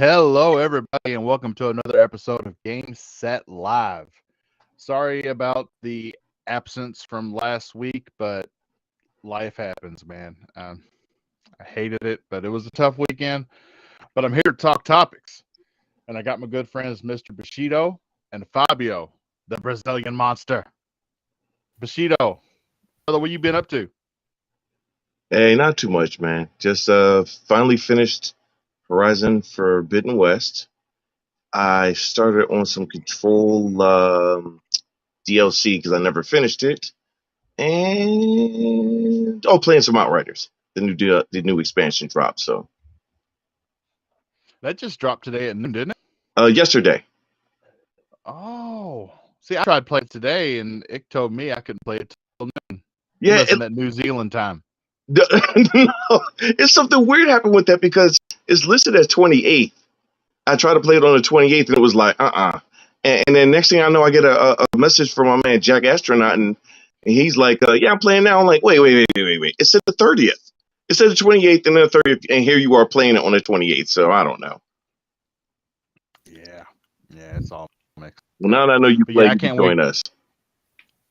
Hello, everybody, and welcome to another episode of Game Set Live. Sorry about the absence from last week, but life happens, man. I hated it, but it was a tough weekend. But I'm here to talk topics, and I got my good friends, Mr. Bushido and Fabio, the Brazilian monster. Bushido, brother, what you been up to? Hey, not too much, man. Just finally finished Horizon Forbidden West. I started on some Control DLC because I never finished it, and playing some Outriders. The new expansion dropped. So That just dropped today at noon, didn't it? yesterday. Oh, see, I tried playing today, and it told me I couldn't play it till noon. You Yeah, must have meant New Zealand time. no, it's something weird happened with that because it's listed as 28th. I tried to play it on the 28th, and it was like and then next thing I know, I get a message from my man Jack Astronaut, and he's like, "Yeah, I'm playing now." I'm like, "Wait! It said the 30th. It said the 28th and then the 30th, and here you are playing it on the 28th." So I don't know. Yeah, yeah, it's all mixed Well, up. now that I know you But play, yeah, I you can can't wait. join us.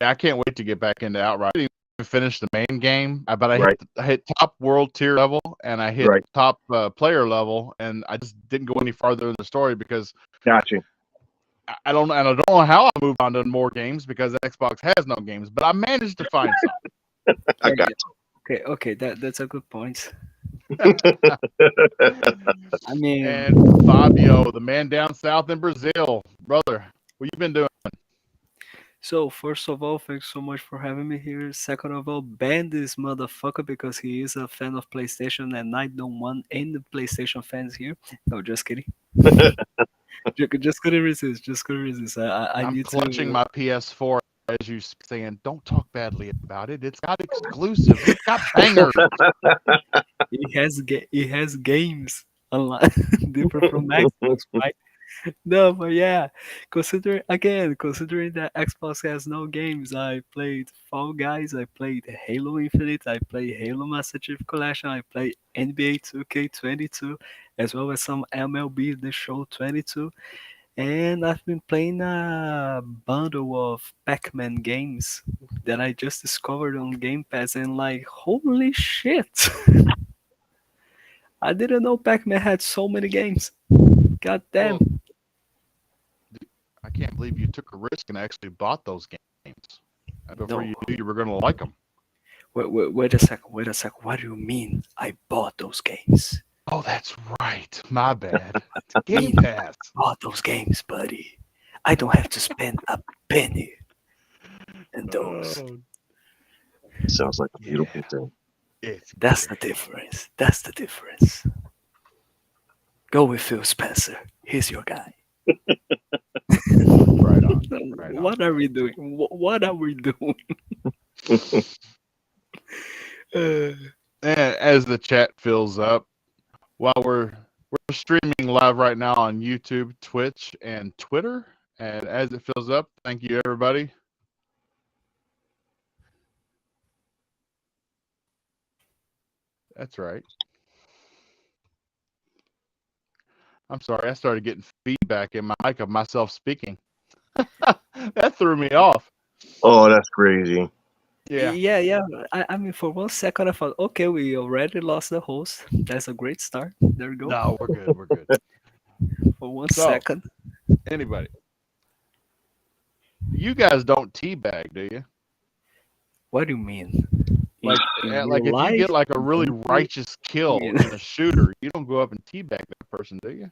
I can't wait to get back into Outright. I didn't even finish the main game, but Right, I hit top world tier level and I hit right. top player level, and I just didn't go any farther in the story because Gotcha. I don't know how I moved on to more games because Xbox has no games, but I managed to find some. I Yeah, got yeah. Okay. That's a good point. you. I mean, And Fabio, the man down south in Brazil, brother, what you been doing? so first of all, thanks so much for having me here. Second of all, ban this motherfucker because he is a fan of PlayStation and I don't want any PlayStation fans here. No, just kidding. Just couldn't resist. Just couldn't resist. I I'm need clutching to. my PS4 as you saying, don't talk badly about it. It's got exclusives. It's got bangers. It has games online different from Xbox, right? No, but yeah, considering that Xbox has no games, I played Fall Guys, I played Halo Infinite, I played Halo Master Chief Collection, I played NBA 2K22, as well as some MLB The Show 22, and I've been playing a bundle of Pac-Man games that I just discovered on Game Pass, and like, holy shit! I didn't know Pac-Man had so many games. God Well, damn. I can't believe you took a risk and actually bought those games. Before No. you knew you were going to like them. Wait a second. Wait a second. What do you mean I bought those games? Oh, that's right. My bad. What do you Game mean Pass. bought those games, buddy? I don't have to spend a penny in those. Oh, Sounds like a yeah. beautiful thing. It's That's the great. difference. That's the difference. Go with Phil Spencer. He's your guy. Right on. Right on. What are we doing? What are we doing? Uh, And as the chat fills up, while we're streaming live right now on YouTube, Twitch, and Twitter. And as it fills up, thank you everybody. That's right. I'm sorry, I started getting feedback in my mic of myself speaking. That threw me off. Oh, that's crazy. Yeah. yeah. I mean, for 1 second, I thought, okay, we already lost the host. That's a great start. There you go. No, we're good. We're good. For one So, second. anybody, you guys don't teabag, do you? What do you mean? In Like real if you get life? like a In really gameplay? righteous kill Yeah. in a shooter, you don't go up and teabag that person, do you?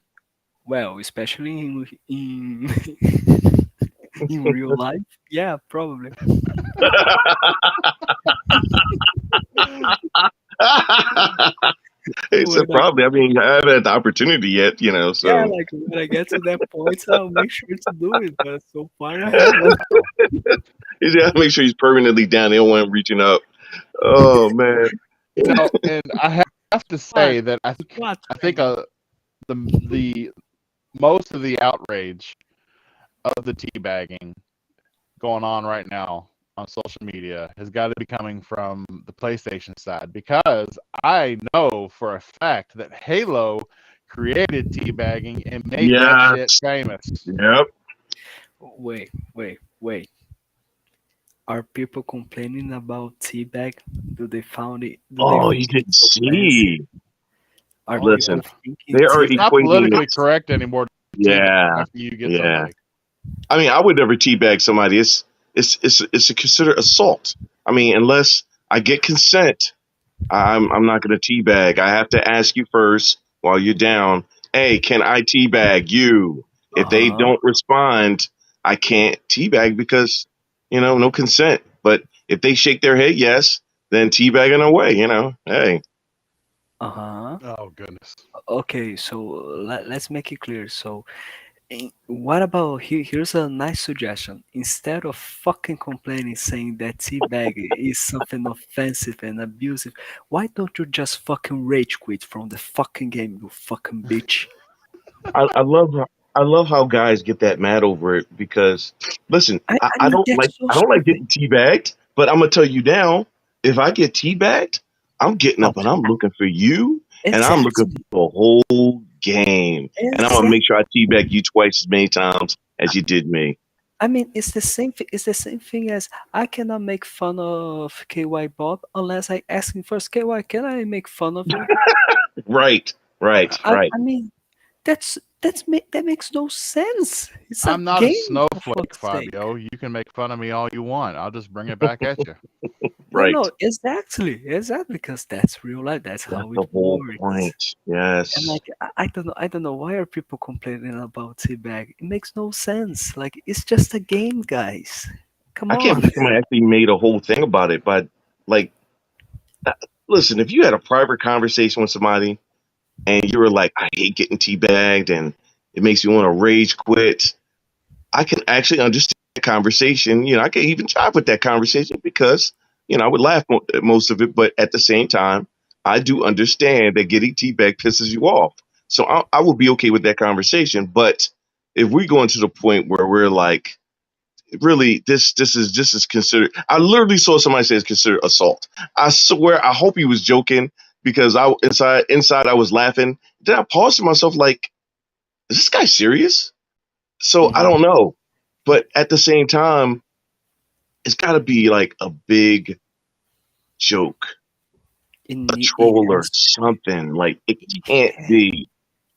Well, especially in in real life, yeah, probably. It's a When I, problem. I mean, I haven't had the opportunity yet, yeah, so like when I get to that point, I'll make sure to do it. But so far, I haven't. Oh, you just gotta make sure he's permanently down. They don't want him reaching up. Oh man. and I have to What? say that What? I think the most of the outrage of the teabagging going on right now on social media has got to be coming from the PlayStation side because I know for a fact that Halo created teabagging and made that shit Yes. famous. Yep. Wait. Are people complaining about teabag? Do they found it? Do they Oh, you think didn't it's offensive? see. Are Oh people Listen, yeah, thinking they are it's not teabag? equating politically it. correct anymore to teabag Yeah. after you get Yeah. somebody. I mean, I would never teabag somebody. It's considered assault. I mean, unless I get consent, I'm not going to teabag. I have to ask you first while you're down. Hey, can I teabag you? If they Uh-huh. don't respond, I can't teabag because no consent. But if they shake their head yes, then teabagging away. Hey, Uh-huh. Oh goodness. Okay, so let's make it clear. So, what about here's a nice suggestion. Instead of fucking complaining saying that teabag is something offensive and abusive, why don't you just fucking rage quit from the fucking game, you fucking bitch? I love how guys get that mad over it because listen, I I mean, don't like that's so I don't like stupid. getting teabagged, but I'm gonna tell you now, if I get teabagged, I'm getting Oh, up and I'm looking for you and I'm looking exactly. for the whole game. And I'm gonna Exactly. make sure I teabag you twice as many times as you did me. I mean, it's the same thing. It's the same thing as I cannot make fun of KY Bob unless I ask him first. KY, can I make fun of you? Right, right, right. I mean, that makes no sense. It's a I'm not a game for snowflake, fuck's sake. Fabio. You can make fun of me all you want. I'll just bring it back at you. No, Right. no, exactly, because that's real life. That's That's how it the whole works. point. And Yes. like, I don't know why are people complaining about Teabag. It makes no sense. Like, it's just a game, guys. Come I can't on. believe somebody actually made a whole thing about it, but like uh, listen, if you had a private conversation with somebody and you were like, I hate getting teabagged and it makes me want to rage quit, I can actually understand the conversation. I can even jive with that conversation because, I would laugh at most of it, but at the same time, I do understand that getting teabagged pisses you off. So I will be okay with that conversation. But if we go into the point where we're like, really, this is considered. I literally saw somebody say it's considered assault. I swear, I hope he was joking because I inside I was laughing. Then I paused to myself like, is this guy serious? So I Mhm. don't know, but at the same time, it's got to be like a big joke, a It troll or has to be. something. Like it It, can't ha- be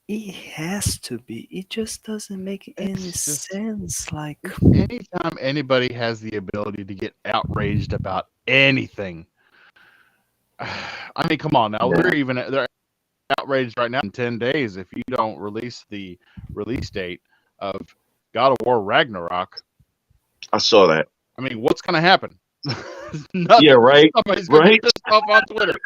it has to be. It just doesn't make any It's just sense. Like, anytime anybody has the ability to get outraged about anything. I mean, come on now. yeah. They're outraged right now in 10 days if you don't release the release date of God of War Ragnarok. I saw that. I mean, what's going to happen? Yeah, Nothing. right, Somebody's going to get right. pissed off on Twitter.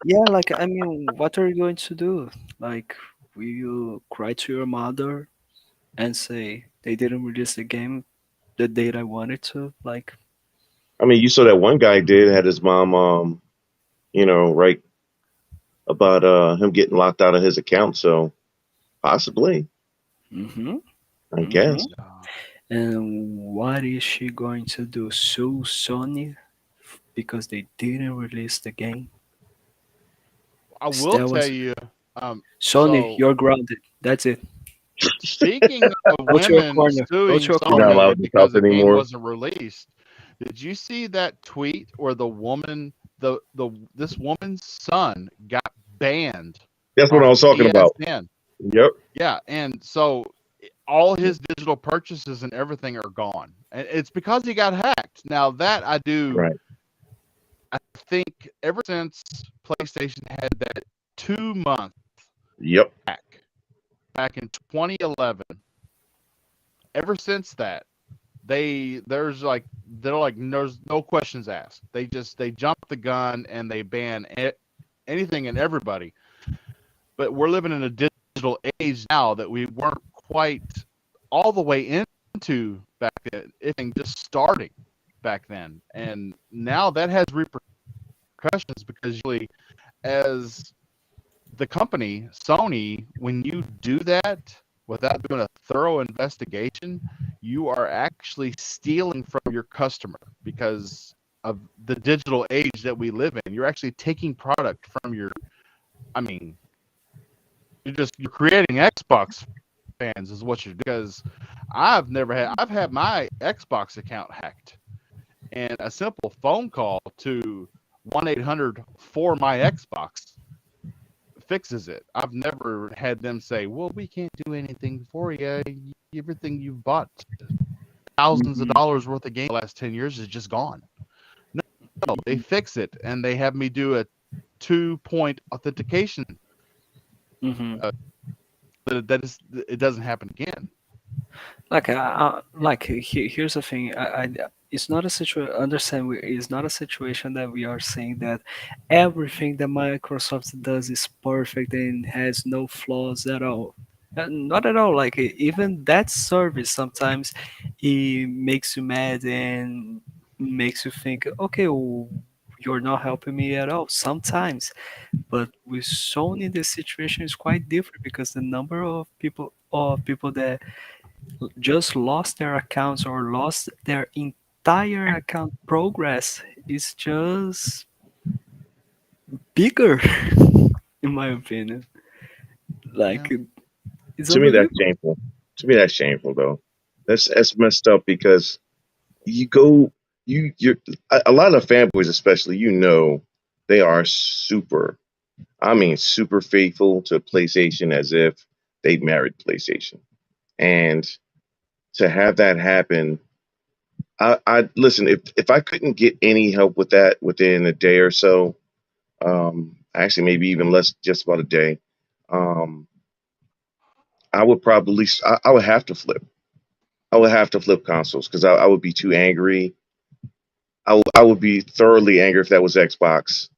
yeah, like, I mean, what are you going to do? Like, will you cry to your mother and say they didn't release the game the date I wanted to? Like, I mean, you saw that one guy did had his mom, right about him getting locked out of his account. So possibly, mm-hmm, I mm-hmm. guess. And what is she going to do? Sue Sony because they didn't release the game? I will That tell was you. Um, Sony, so you're grounded. That's it. speaking of Go to your women corner. Go to suing your You're not corner. Sony allowed to because talk the game anymore. wasn't released, did you see that tweet where the woman, this woman's son got banned That's what I on was talking about. PSN? Yep. Yeah, and so all his digital purchases and everything are gone, and it's because he got hacked. Now that I do, Right. I think ever since PlayStation had that 2 month Yep. hack back in 2011, ever since that there's like there's no questions asked. They jump the gun and they ban anything and everybody. But we're living in a digital age now that we weren't quite all the way into back then. Anything just starting back then, and now that has repercussions because usually, as the company Sony, when you do that without doing a thorough investigation, you are actually stealing from your customer because of the digital age that we live in. You're actually taking product from your, I mean, you're creating Xbox fans is what you're doing. Because I've had my Xbox account hacked, and a simple phone call to 1-800 for my Xbox fixes it. I've never had them say, "Well, we can't do anything for you. Everything you've bought thousands of Mhm. dollars worth of games the last 10 years is just gone." No, they fix it and they have me do a 2-point authentication. Mhm. Uh, that is, it doesn't happen again. Here's the thing. It's not a situation. Understand? It's not a situation that we are saying that everything that Microsoft does is perfect and has no flaws at all. Not at all. Even that service sometimes it makes you mad and makes you think, okay, well, you're not helping me at all. Sometimes, but with Sony, the situation is quite different because the number of people that just lost their accounts or lost their entire account progress is just bigger, in my opinion. Yeah. Like, it's To me, that's unbelievable. shameful. To me, that's shameful though. That's messed up because you go you're a lot of fanboys, especially, they are super. I mean, super faithful to PlayStation as if they married PlayStation, and to have that happen, I listen. If I couldn't get any help with that within a day or so, actually maybe even less, just about a day, um, I would probably I would have to flip. I would have to flip consoles because I would be too angry. I would be thoroughly angry if that was Xbox.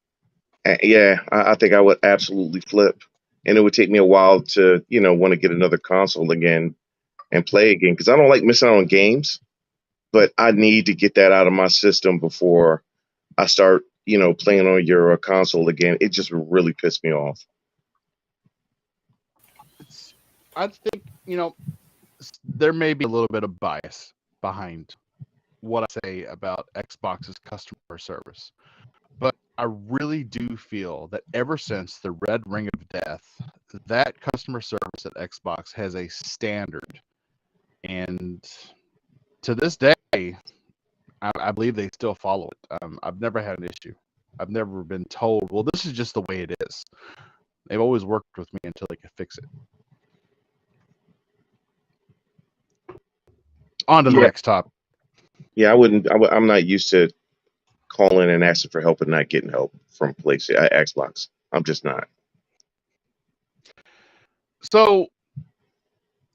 Yeah, I think I would absolutely flip, and it would take me a while to want to get another console again and play again because I don't like missing out on games. But I need to get that out of my system before I start playing on your console again. It just really pissed me off. It's, I think, there may be a little bit of bias behind what I say about Xbox's customer service. But I really do feel that ever since the Red Ring of Death, that customer service at Xbox has a standard. And to this day, I believe they still follow it. I've never had an issue. I've never been told, well, this is just the way it is. They've always worked with me until they could fix it. On to the Yeah, next topic. yeah. I wouldn't. I'm not used to calling and asking for help and not getting help from Xbox. I'm just not. So,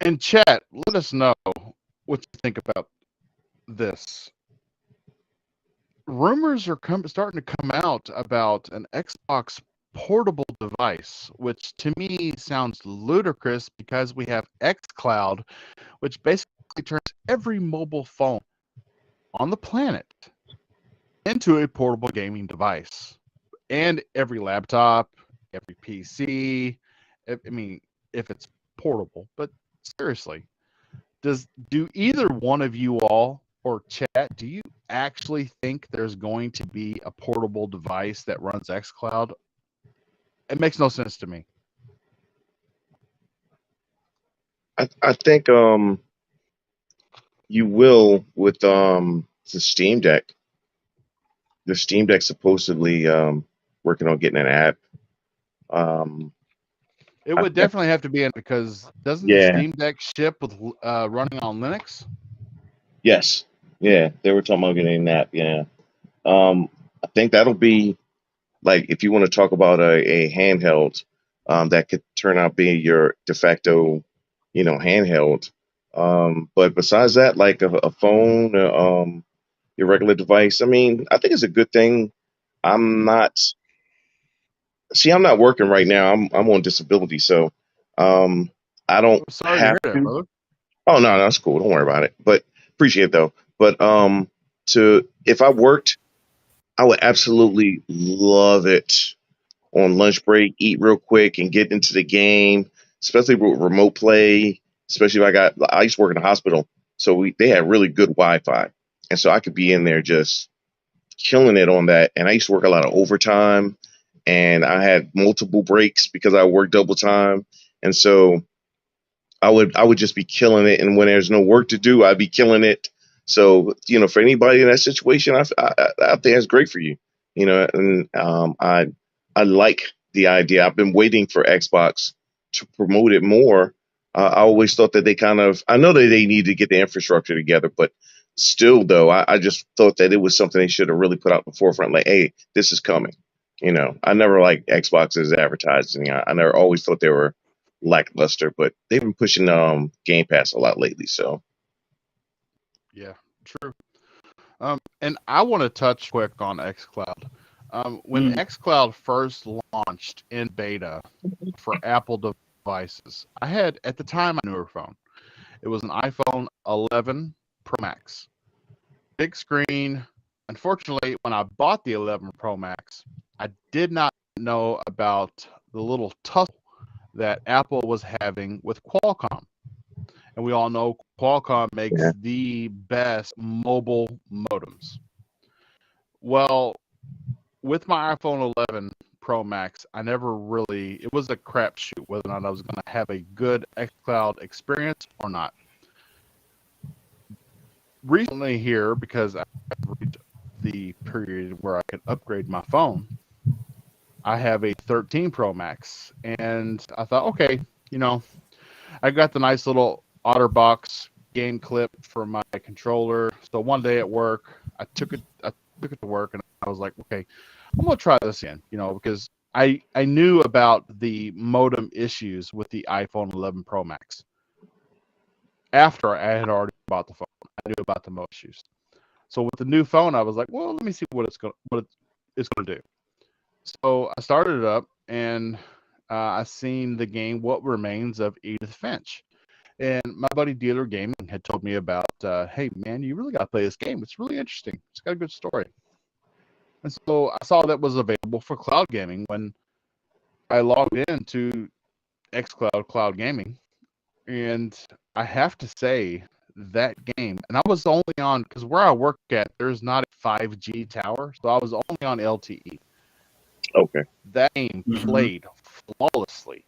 in chat, let us know what you think about this. Rumors are starting to come out about an Xbox portable device, which to me sounds ludicrous because we have xCloud, which basically turns every mobile phone on the planet into a portable gaming device. And every laptop, every PC, I mean, if it's portable, but seriously, do either one of you all or chat, do you actually think there's going to be a portable device that runs xCloud? It makes no sense to me. I think you will with the Steam Deck. The Steam Deck supposedly working on getting an app. Um, It I would think definitely have to be in because doesn't the yeah, Steam Deck ship with running on Linux? yes, yeah. They were talking about getting an app. Yeah. I think that'll be like if you want to talk about a handheld that could turn out being your de facto, handheld. But besides that, like a phone, your regular device. I mean, I think it's a good thing. I'm not. See, I'm not working right now. I'm on disability, so um, I don't Sorry to have hear that, to. brother. Oh no, that's cool. Don't worry about it. But appreciate it though. But to if I worked, I would absolutely love it on lunch break, eat real quick, and get into the game. Especially with remote play. Especially if I used to work in a hospital, so they had really good Wi-Fi, and so I could be in there just killing it on that. And I used to work a lot of overtime, and I had multiple breaks because I worked double time. and so I would just be killing it, and when there's no work to do, I'd be killing it. So for anybody in that situation, I think that's great for you. And I like the idea. I've been waiting for Xbox to promote it more. I always thought that I know that they need to get the infrastructure together, but still, though, I just thought that it was something they should have really put out in the forefront. Like, hey, this is coming. I never liked Xbox's advertising. I never always thought they were lackluster, but they've been pushing Game Pass a lot lately. So Yeah, true. And I want to touch quick on xCloud. When xCloud first launched in beta for Apple devices, I had at the time a newer phone. It was an iPhone 11 Pro Max, big screen. Unfortunately, when I bought the 11 Pro Max, I did not know about the little tussle that Apple was having with Qualcomm. And we all know Qualcomm makes yeah, the best mobile modems. Well, with my iPhone 11 Pro Max, I never really, it was a crapshoot whether or not I was going to have a good xCloud experience or not. Recently here, because I've reached the period where I can upgrade my phone, I have a 13 Pro Max. And I thought, okay, I got the nice little OtterBox game clip for my controller. So one day at work, I took it to work, and I was like, okay, I'm gonna try this in, because I knew about the modem issues with the iPhone 11 Pro Max. After I had already bought the phone, I knew about the modem issues. So with the new phone, I was like, well, let me see what it's gonna do. So I started it up, and I seen the game What Remains of Edith Finch. And my buddy Dealer Gaming had told me about, hey, man, you really got to play this game. It's really interesting. It's got a good story. And so I saw that was available for cloud gaming when I logged into xCloud Cloud Gaming. And I have to say, that game, and I was only on, because where I work at, there's not a 5G tower, so I was only on LTE. okay, That game played flawlessly.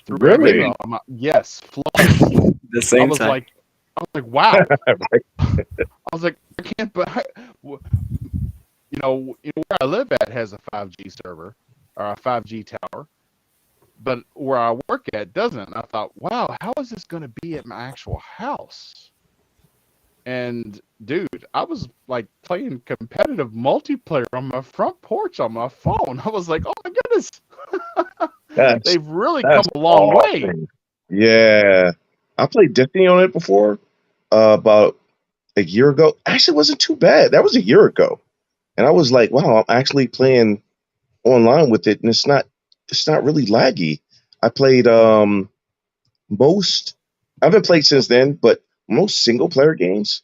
Through really, everything. Yes, flawlessly. The I same was time. like, wow. I was like, I can't, but where I live at has a 5G server or a 5G tower, but where I work at doesn't. I thought, wow, how is this going to be at my actual house? And dude, I was like playing competitive multiplayer on my front porch on my phone. I was like, oh my goodness, that's they've really come that's a long way. awesome. Yeah, I played Destiny on it before, about a year ago. Actually, it wasn't too bad. That was a year ago, and I was like, wow, I'm actually playing online with it, and it's not really laggy. I played most. I haven't played since then, but most single player games,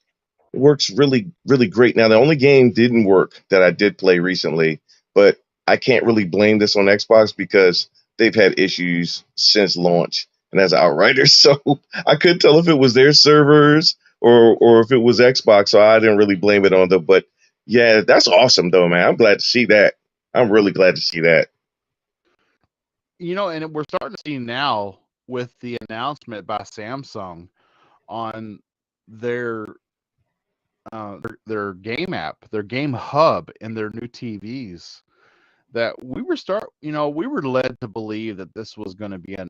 it works really, really great. Now, the only game didn't work that I did play recently, but I can't really blame this on Xbox because they've had issues since launch, and that's Outriders. So I couldn't tell if it was their servers or if it was Xbox. So I didn't really blame it on them. But yeah, that's awesome though, man. I'm glad to see that. I'm really glad to see that. And we're starting to see now with the announcement by Samsung on their their game app, their game hub in their new TVs, that we were led to believe that this was going to be an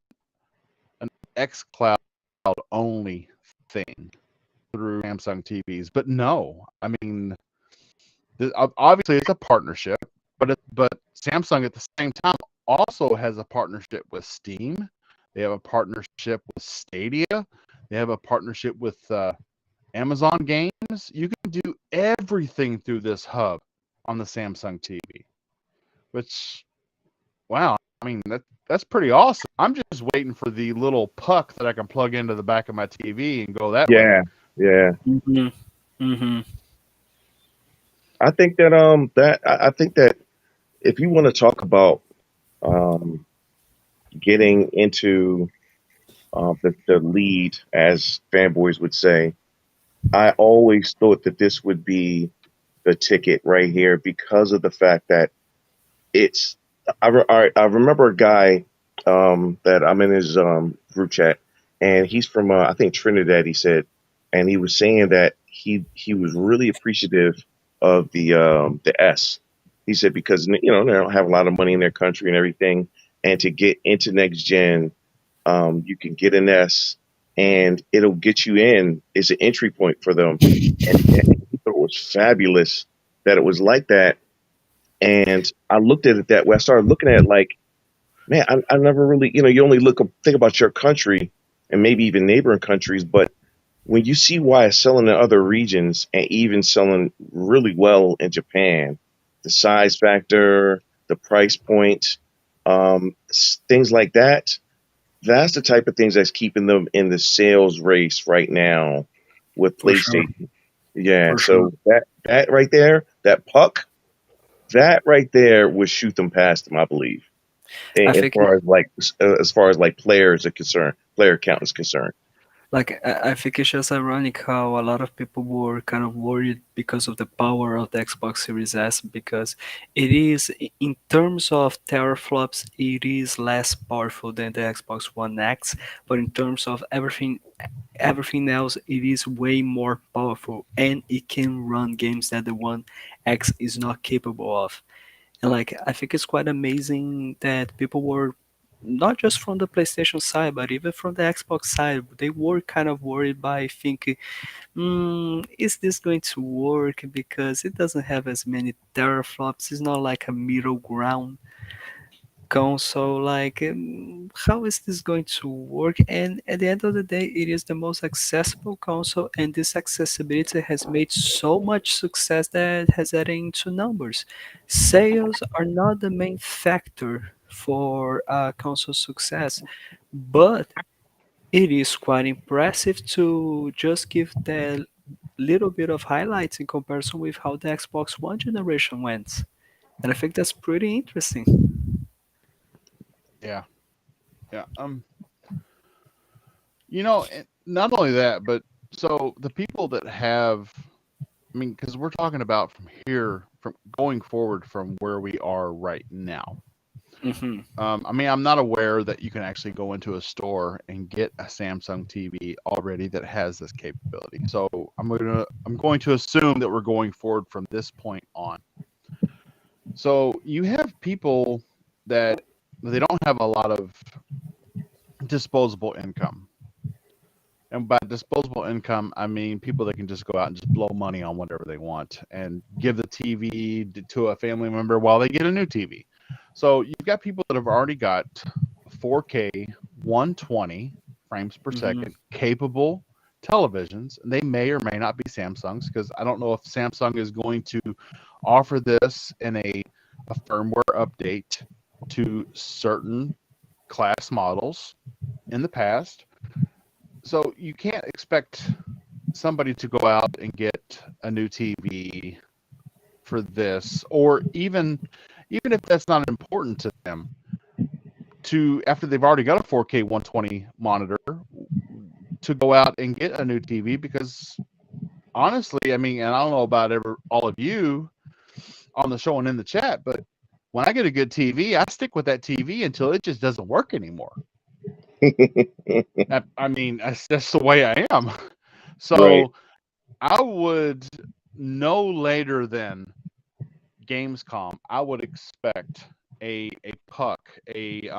xCloud only thing through Samsung TVs, but no. I mean, obviously it's a partnership, but Samsung at the same time also has a partnership with Steam. They have a partnership with Stadia. They have a partnership with Amazon Games. You can do everything through this hub on the Samsung TV, which, wow, I mean, that's pretty awesome. I'm just waiting for the little puck that I can plug into the back of my TV and go that way. Yeah, yeah. Mm-hmm. Mm-hmm. I think that if you want to talk about um, getting into the lead, as fanboys would say, I always thought that this would be the ticket right here because of the fact that it's. I remember a guy. that I'm in his group chat, and he's from I think Trinidad. He said, and he was saying that he was really appreciative of the S. He said because they don't have a lot of money in their country and everything, and to get into next gen, you can get an S, and it'll get you in. It's an entry point for them, and he thought it was fabulous that it was like that. And I looked at it that way. I started looking at it like, man, I never really, you only think about your country and maybe even neighboring countries, but when you see why it's selling in other regions and even selling really well in Japan, the size factor, the price point, things like that, that's the type of things that's keeping them in the sales race right now with For sure. PlayStation. Yeah, For sure. so that right there, that puck, that right there would shoot them past them, I believe. I As think far as like players are concerned, player count is concerned. I think it's just ironic how a lot of people were kind of worried because of the power of the Xbox Series S, because it is, in terms of teraflops, it is less powerful than the Xbox One X, but in terms of everything else, it is way more powerful, and it can run games that the One X is not capable of. And I think it's quite amazing that people were, not just from the PlayStation side, but even from the Xbox side, they were kind of worried by thinking, is this going to work? Because it doesn't have as many teraflops. It's not like a middle ground console. How is this going to work? And at the end of the day, it is the most accessible console, and this accessibility has made so much success that it has added into numbers. Sales are not the main factor for console success, but it is quite impressive to just give that little bit of highlights in comparison with how the Xbox One generation went. And I think that's pretty interesting. Yeah, yeah. Not only that, but so the people that have, I mean, because we're talking about from here, from going forward from where we are right now. Hmm. I mean, I'm not aware that you can actually go into a store and get a Samsung TV already that has this capability. So I'm going to assume that we're going forward from this point on. So you have people that they don't have a lot of disposable income. And by disposable income, I mean people that can just go out and just blow money on whatever they want and give the TV to a family member while they get a new TV. So you've got people that have already got 4K 120 frames per Hmm. second capable televisions, and they may or may not be Samsungs because I don't know if Samsung is going to offer this in a firmware update to certain class models in the past. So you can't expect somebody to go out and get a new TV for this, or even if that's not important to them, to after they've already got a 4K 120 monitor, to go out and get a new TV because honestly, I mean, and I don't know about all of you on the show and in the chat, but when I get a good TV, I stick with that TV until it just doesn't work anymore. I mean, that's the way I am. Right. So I would no later than Gamescom, I would expect a puck, a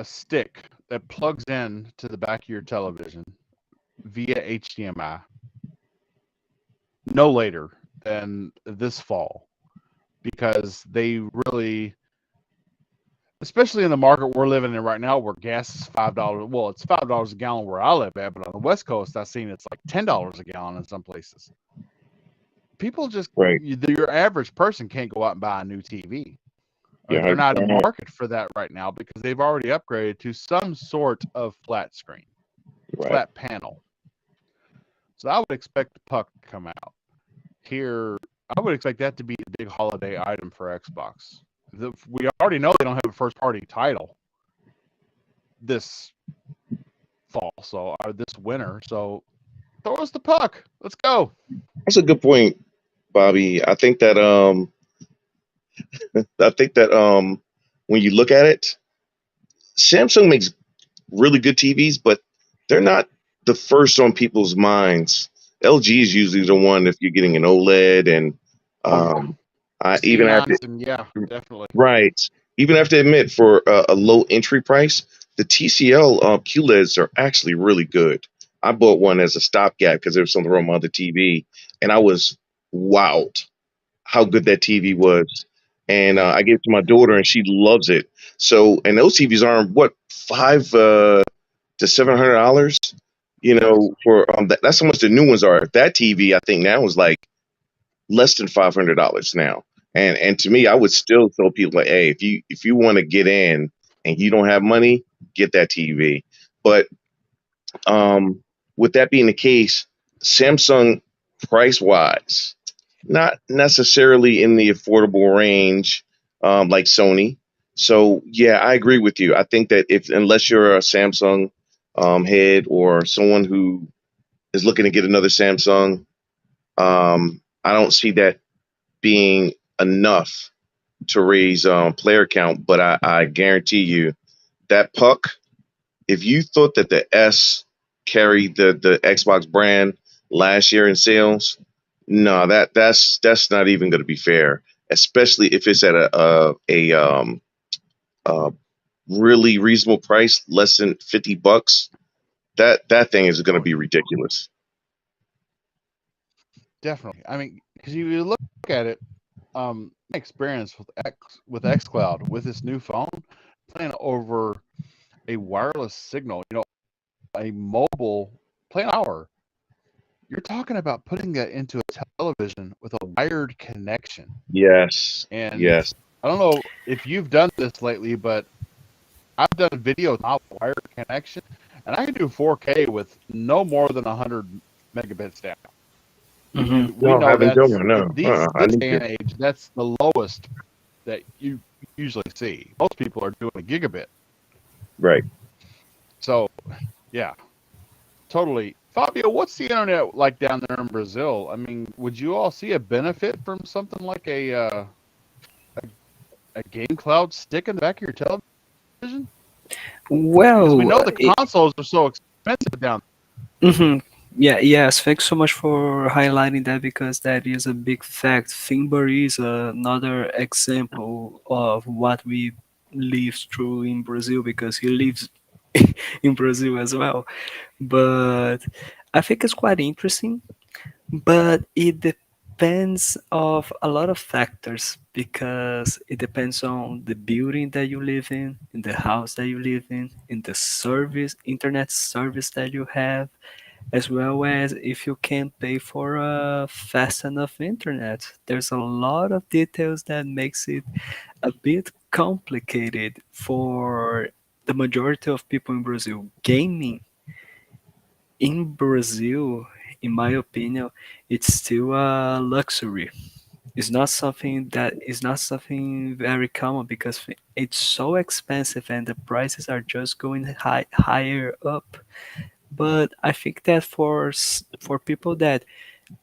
stick that plugs in to the back of your television via HDMI no later than this fall because they really, especially in the market we're living in right now where gas is $5. Well, it's $5 a gallon where I live at, but on the West Coast I've seen it's like $10 a gallon in some places. People just, Right. your average person can't go out and buy a new TV. Or Yeah. they're not in the market for that right now because they've already upgraded to some sort of flat screen, Right. flat panel. So I would expect the puck to come out here. I would expect that to be a big holiday item for Xbox. We already know they don't have a first party title this fall, or this winter. So throw us the puck. Let's go. That's a good point, Bobby. I think that when you look at it, Samsung makes really good TVs, but they're not the first on people's minds. LG is usually the one if you're getting an OLED, and Oh yeah, I even have to Xeons and yeah, definitely. right, even have to admit for a low entry price, the TCL QLEDs are actually really good. I bought one as a stopgap because there was something wrong with the TV, and I was wowed how good that TV was. And I gave it to my daughter, and she loves it. So, and those TVs aren't what five to $700. You Yes. know, for that's how much the new ones are. That TV, I think now is like less than $500 now. And to me, I would still tell people like, hey, if you want to get in and you don't have money, get that TV. But um, with that being the case, Samsung price wise, not necessarily in the affordable range like Sony. So yeah, I agree with you. I think that if unless you're a Samsung head or someone who is looking to get another Samsung, I don't see that being enough to raise player count. But I guarantee you that puck, if you thought that the S carried the Xbox brand last year in sales, no, that's not even going to be fair. Especially if it's at a really reasonable price, less than $50. That thing is going to be ridiculous. Definitely. I mean, because you look at it, my experience with XCloud with this new phone, playing over a wireless signal, a mobile playing hour. You're talking about putting that into a television with a wired connection. Yes, And yes. I don't know if you've done this lately, but I've done videos on wired connection, and I can do 4K with no more than 100 megabits down. Mm-hmm. And we No, I know haven't done that's one. No, in this I this need day to. and age, that's the lowest that you usually see. Most people are doing a gigabit. Right. So yeah, totally. Fabio, what's the internet like down there in Brazil? I mean, would you all see a benefit from something like a game cloud stick in the back of your television? Because we Well, know the consoles are so expensive down mhm. Yeah, yes, thanks so much for highlighting that because that is a big fact. Finbury is another example of what we live through in Brazil because he lives in Brazil as well. But I think it's quite interesting, but it depends of a lot of factors because it depends on the building that you live in the house that you live in the service, internet service that you have, as well as if you can pay for a fast enough internet. There's a lot of details that makes it a bit complicated for the majority of people in Brazil. Gaming in Brazil, in my opinion, it's still a luxury. It's not something very common because it's so expensive and the prices are just going higher up. But I think that for people that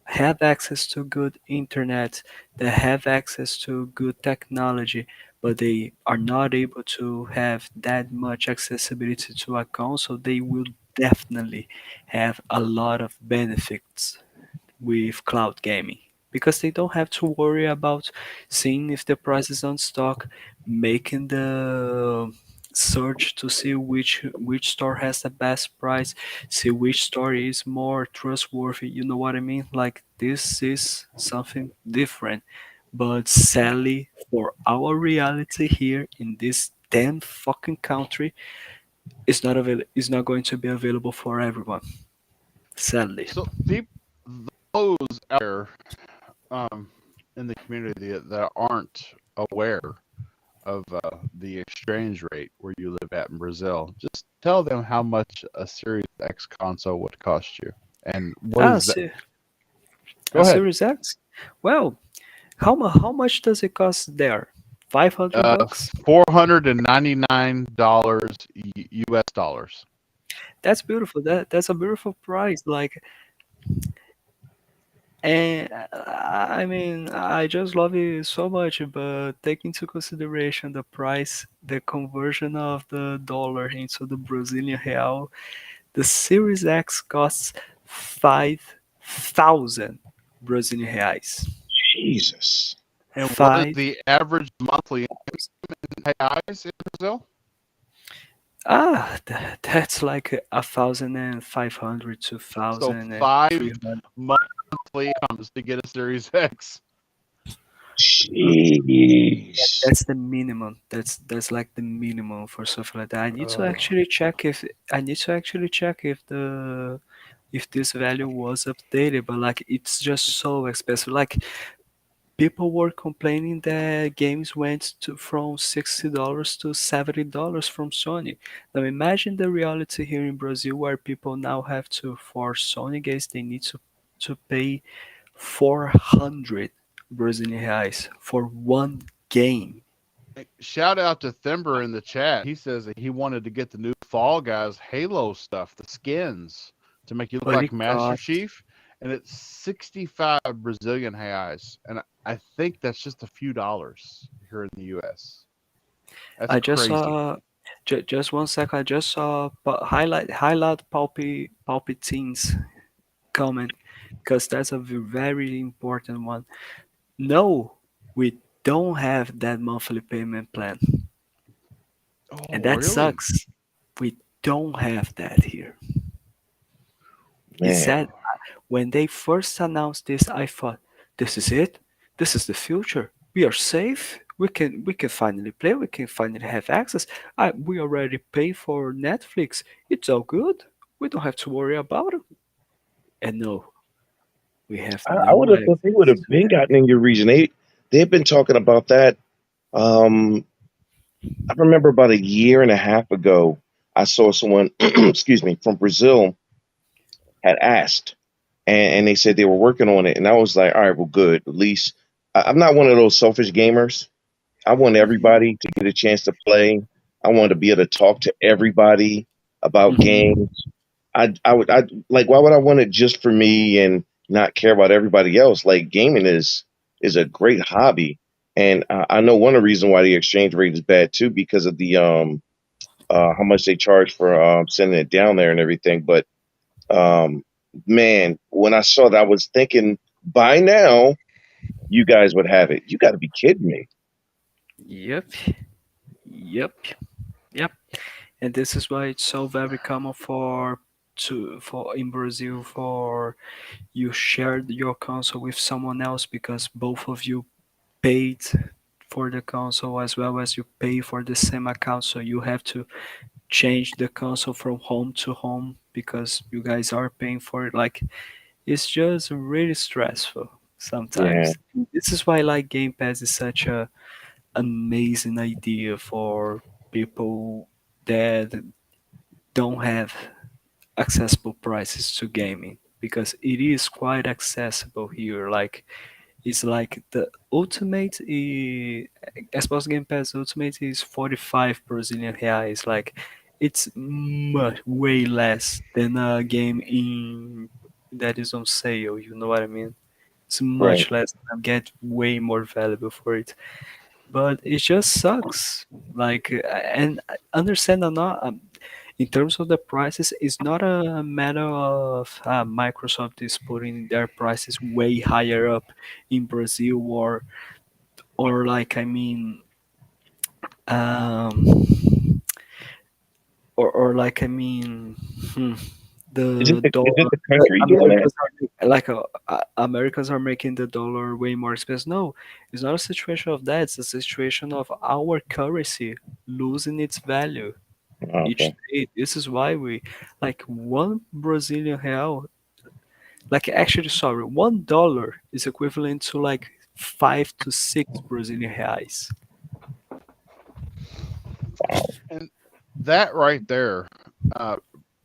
have access to good internet, that have access to good technology, but they are not able to have that much accessibility to a console, they will definitely have a lot of benefits with cloud gaming because they don't have to worry about seeing if the price is on stock, making the search to see which store has the best price, see which store is more trustworthy. You know what I mean? Like this is something different. But sadly, for our reality here in this damn fucking country, it's not going to be available for everyone. Sadly. so those out there in the community that aren't aware of the exchange rate where you live at in Brazil, just tell them how much a Series X console would cost you. And what Ah, is that? see, Go a ahead. Series X? Well, how much does it cost there? 500 bucks? $499 US dollars. That's beautiful. That's a beautiful price. Like And I mean, I just love it so much, but take into consideration the price, the conversion of the dollar into the Brazilian real. The Series X costs 5,000 Brazilian reais. Jesus. And what is Five. the average monthly reais in Brazil? That's like 1,500 to So 1,300. 5 monthly comes to get a Series X. Jeez. That's the minimum. That's like the minimum for something like that. Oh, I need to actually check if this value was updated, but like it's just so expensive. Like people were complaining that games went to from $60 to $70 from Sony. Now imagine the reality here in Brazil where people now have to, for Sony games, they need to pay 400 Brazilian reais for one game. shout out to Thimber in the chat. He says that he wanted to get the new Fall Guys Halo stuff, the skins, to make you look Holy like Master God. Chief, and it's 65 Brazilian reais, and I think that's just a few dollars here in the U.S. That's I just crazy. saw just one sec. I just saw highlight Palpatine's comment because that's a very important one. No, we don't have that monthly payment plan, and Oh, that really? sucks. We don't have that here. It's Man. sad. When they first announced this, I thought, this is it. This is the future. We are safe. We can finally play. We can finally have access. We already pay for Netflix. It's all good. We don't have to worry about it. And no, we have I would no have thought they would access have to been gotten in your region. They've been talking about that. Um, I remember about a year and a half ago, I saw someone, excuse me, from Brazil had asked, and they said they were working on it, and I was like, all right, well, good. At least I'm not one of those selfish gamers. I want that. everybody to get a chance to play. I want to be able to talk to everybody about Mhm. games. I like, why would I want it just for me and not care about everybody else? Like, gaming is a great hobby, and I know one of the reasons why the exchange rate is bad too, because of the how much they charge for sending it down there and everything. But um, man, when I saw that, I was thinking by now you guys would have it. You got to be kidding me. Yep. Yep. Yep. And this is why it's so very common for in Brazil for you shared your console with someone else because both of you paid for the console as well as you pay for the same account, so you have to change the console from home to home because you guys are paying for it. Like it's just really stressful Yeah, sometimes. This is why like Game Pass is such a amazing idea for people that don't have accessible prices to gaming because it is quite accessible here. Like it's like the ultimate Xbox Game Pass Ultimate is 45 Brazilian reais. Like it's much way less than a game in that is on sale. You know what I mean? It's right. much less. I get way more valuable for it, but it just sucks. Like and understand or not. In terms of the prices, it's not a matter of Microsoft is putting their prices way higher up in Brazil or like I mean um or like I mean hmm, the dollar Is it the country doing that? Americans are like Americans are making the dollar way more expensive. No, it's not a situation of that. It's a situation of our currency losing its value Oh, each okay. day. This is why we like one Brazilian real, like actually sorry, $1 is equivalent to like 5 to 6 Brazilian reais. and that right there uh,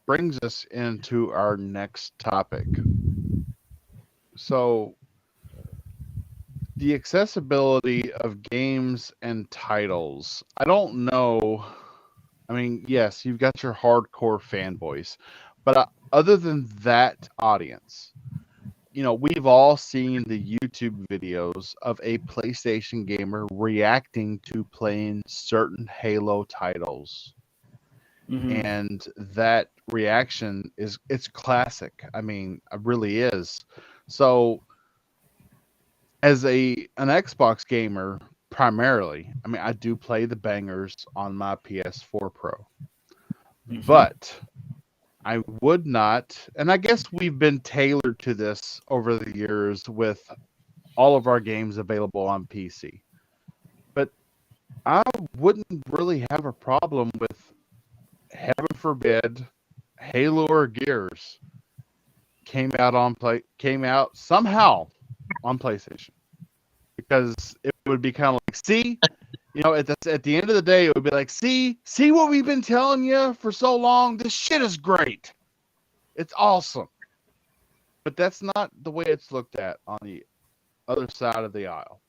brings us into our next topic. So, the accessibility of games and titles. I don't know. I mean, yes, you've got your hardcore fanboys, but other than that audience, we've all seen the YouTube videos of a PlayStation gamer reacting to playing certain Halo titles. Hmm. And that reaction it's classic. I mean, it really is. So as an Xbox gamer primarily, I mean, I do play the bangers on my PS4 Pro. Hmm. But I would not, and I guess we've been tailored to this over the years with all of our games available on PC. But I wouldn't really have a problem with, heaven forbid, Halo or Gears came out somehow on PlayStation, because it would be kind of like, see, at the end of the day, it would be like, see what we've been telling you for so long. This shit is great. It's awesome. But that's not the way it's looked at on the other side of the aisle.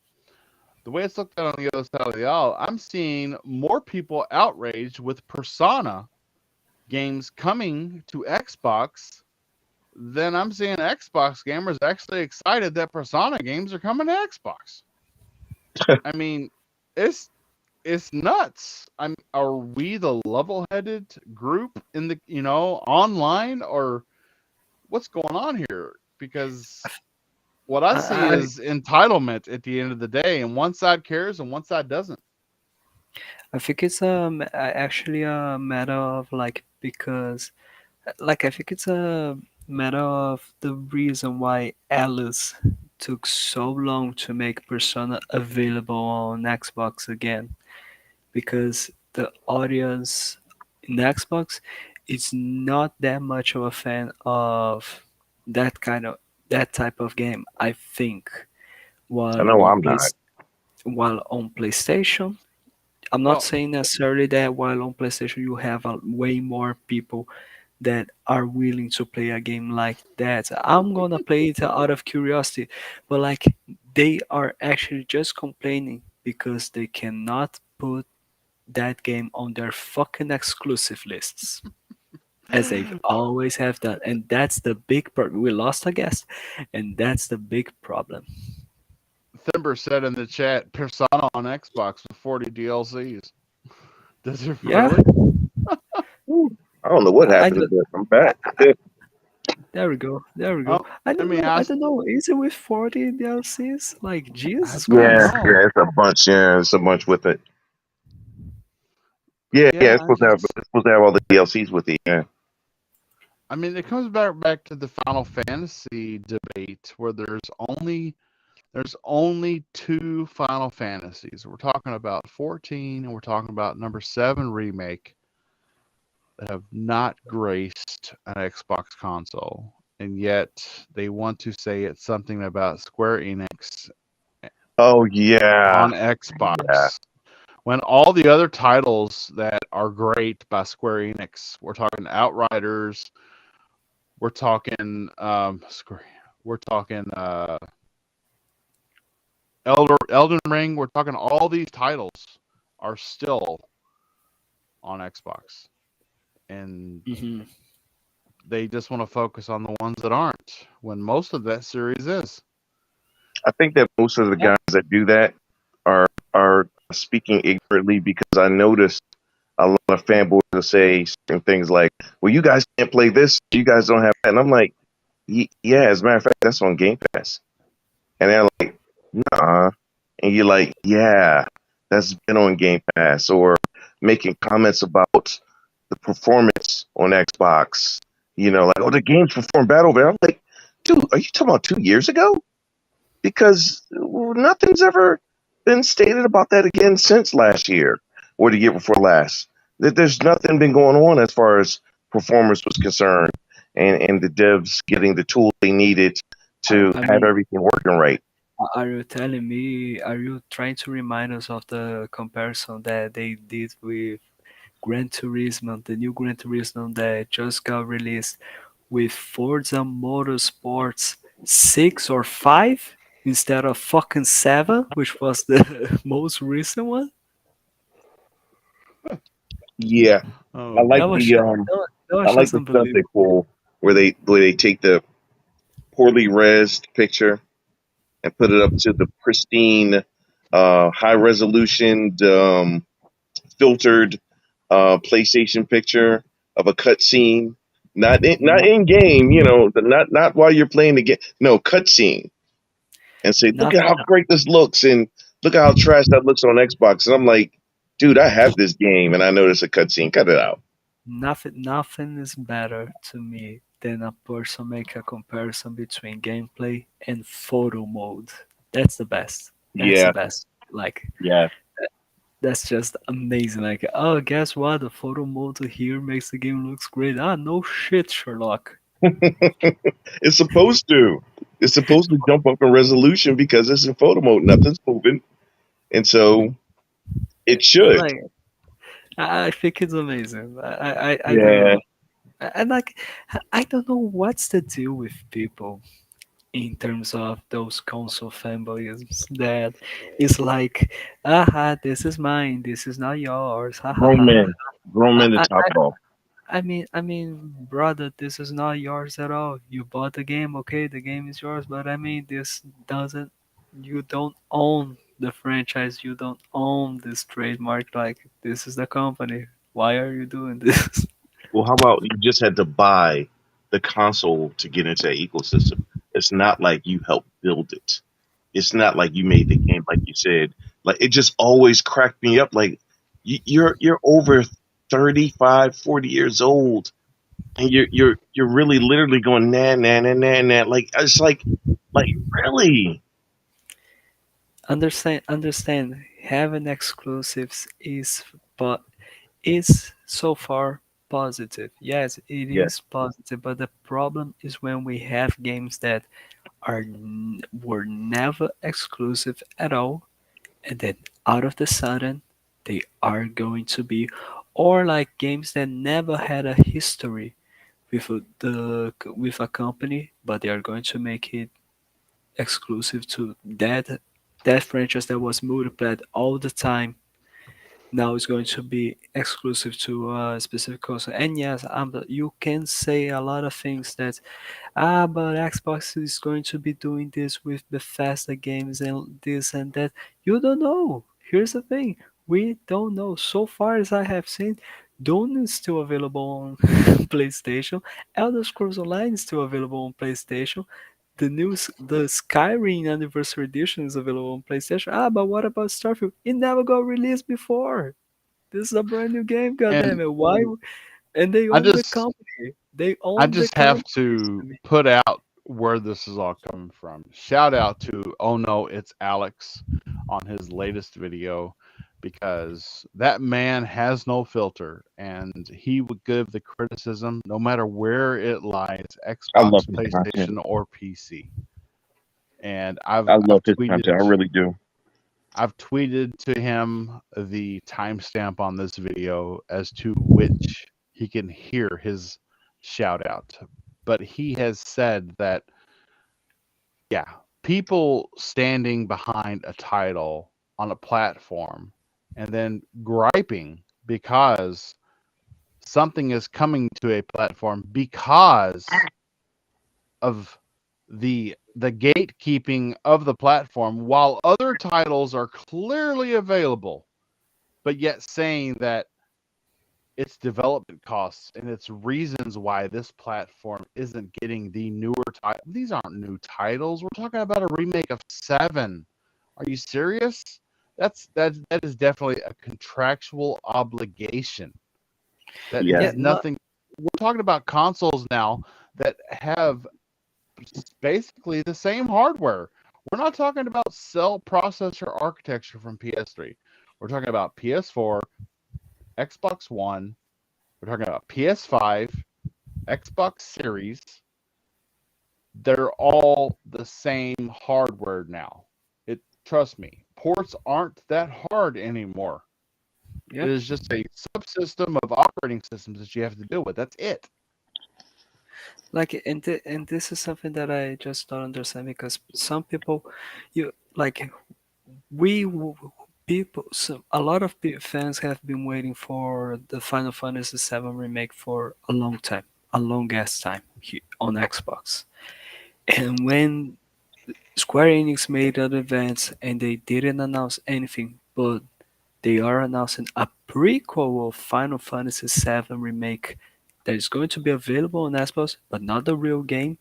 The way it's looked at on the other side of the aisle, I'm seeing more people outraged with Persona games coming to Xbox than I'm seeing Xbox gamers actually excited that Persona games are coming to Xbox. I mean, it's nuts. Are we the level-headed group in the online, or what's going on here? Because what I see I, is entitlement at the end of the day, and one side cares and one side doesn't. I think it's actually a matter of like because like I think it's a matter of the reason why Alice took so long to make Persona available on Xbox again, because the audience in Xbox is not that much of a fan of that kind of that type of game, I think. I While know on I'm not. PlayStation, I'm not Well, saying necessarily that while on PlayStation you have way more people that are willing to play a game like that. I'm gonna play it out of curiosity, but like they are actually just complaining because they cannot put that game on their fucking exclusive lists, as they've always have done, and that's the big problem. We lost a guest, and that's the big problem. Thimber said in the chat, Persona on Xbox with 40 DLCs. Does it Yeah, really? Ooh, I don't know what I happened, don't. but I'm back. There we go. There we go. Oh, I let don't me know. I ask. don't know. Is it with 40 DLCs? Like I Jesus don't Yeah, Christ. yeah, know. it's a bunch. Yeah, it's a bunch with it. Yeah, yeah, Yeah, it's supposed to have all the DLCs with it. Yeah. I mean, it comes back to the Final Fantasy debate, where there's only two Final Fantasies. We're talking about 14, and we're talking about number 7 remake, that have not graced an Xbox console, and yet they want to say it's something about Square Enix Oh yeah, on yeah. Xbox. When all the other titles that are great by Square Enix, we're talking Outriders, we're talking we're talking Elden Ring, we're talking all these titles are still on Xbox, and Hmm. they just want to focus on the ones that aren't, when most of that series is. I think that most of the Yeah. guys that do that are speaking ignorantly because I noticed a lot of fanboys will say certain things like, "Well, you guys can't play this. You guys don't have that." And I'm like, "Yeah, as a matter of fact, that's on Game Pass." And they're like, "Nah," and you're like, "Yeah, that's been on Game Pass." Or making comments about the performance on Xbox. Like, "Oh, the games perform better over there." I'm like, "Dude, are you talking about 2 years ago?" Because nothing's ever been stated about that again since last year or the year before last. There's nothing been going on as far as performance was concerned, and the devs getting the tools they needed to I have mean, everything working right. are you telling me, are you trying to remind us of the comparison that they did with Gran Turismo, the new Gran Turismo that just got released, with Forza Motorsports 6 or 5 instead of fucking 7, which was the most recent one? Yeah, I Oh like That was man. the just, um, that I was like just the stuff they unbelievable. pull where they take the poorly resed picture and put it up to the pristine, high resolution, filtered PlayStation picture of a cutscene. Not No, in game, not while you're playing the game. No, cutscene, and say, look at nothing. how great this looks, and look at how trash that looks on Xbox. And I'm like, dude, I have this game, and I notice a cutscene. Cut it out. Nothing is better to me than a person make a comparison between gameplay and photo mode. That's the best. That's the Yeah, best. Like yeah. that's just amazing. Like, oh, guess what? The photo mode here makes the game looks great. Ah, no shit, Sherlock. It's supposed to. It's supposed to jump up in resolution because it's in photo mode. Nothing's moving, and so it should. Like, I think it's amazing. I don't Yeah, know. And like, I don't know what's the deal with people in terms of those console fanboys that is like, aha, this is mine, this is not yours, ha ha grown ha ha. men, grown men to I, top it off. brother, this is not yours at all. You bought the game, okay, the game is yours, but I mean, this doesn't, you don't own the franchise, you don't own this trademark. Like, this is the company. Why are you doing this? Well, how about you just had to buy the console to get into that ecosystem? It's not like you helped build it. It's not like you made the game, like you said. Like it just always cracked me up. Like you're over 35, 40 years old, and you're really literally going nah nah nah nah nah. Like it's like really. Understand, having exclusives but is so far positive. Yes, it Yeah, is positive, but the problem is when we have games that were never exclusive at all, and then out of the sudden they are going to be, or like games that never had a history with with a company, but they are going to make it exclusive to that franchise that was multiplied all the time. Now it's going to be exclusive to a specific console. And yes, you can say a lot of things that but Xbox is going to be doing this with Bethesda games and this and that. You don't know. Here's the thing: we don't know. So far as I have seen, Dune is still available on PlayStation. Elder Scrolls Online is still available on PlayStation. The Skyrim Anniversary Edition is available on PlayStation. But what about Starfield? It never got released before. This is a brand new game, And goddammit. Why? And they I own the just company. They I own the just have company. to put out where this is all coming from. Shout out to Oh No, It's Alex on his latest video because that man has no filter and he would give the criticism no matter where it lies, I Xbox, love his content. PlayStation, or PC. And I love his content. I really do. I've tweeted to him the timestamp on this video as to which he can hear his shout out. But he has said that, yeah, people standing behind a title on a platform and then griping because something is coming to a platform because of the gatekeeping of the platform while other titles are clearly available, but yet saying that its development costs and its reasons why this platform isn't getting the newer title. These aren't new titles. We're talking about a remake of 7. Are you serious? That is definitely a contractual obligation. That Yeah, Yeah, has no, nothing. We're talking about consoles now that have basically the same hardware. We're not talking about cell processor architecture from PS3. We're talking about PS4, Xbox One, we're talking about PS5, Xbox Series. They're all the same hardware now. It trust me, ports aren't that hard anymore. yeah. It is just a subsystem of operating systems that you have to deal with. That's it. Like, and this is something that I just don't understand because some people, you like we w- people, a lot of fans have been waiting for the Final Fantasy VII remake for a long time, a long ass time on Xbox. And when Square Enix made an event and they didn't announce anything, but they are announcing a prequel of Final Fantasy VII Remake that is going to be available on Xbox, but not the real game.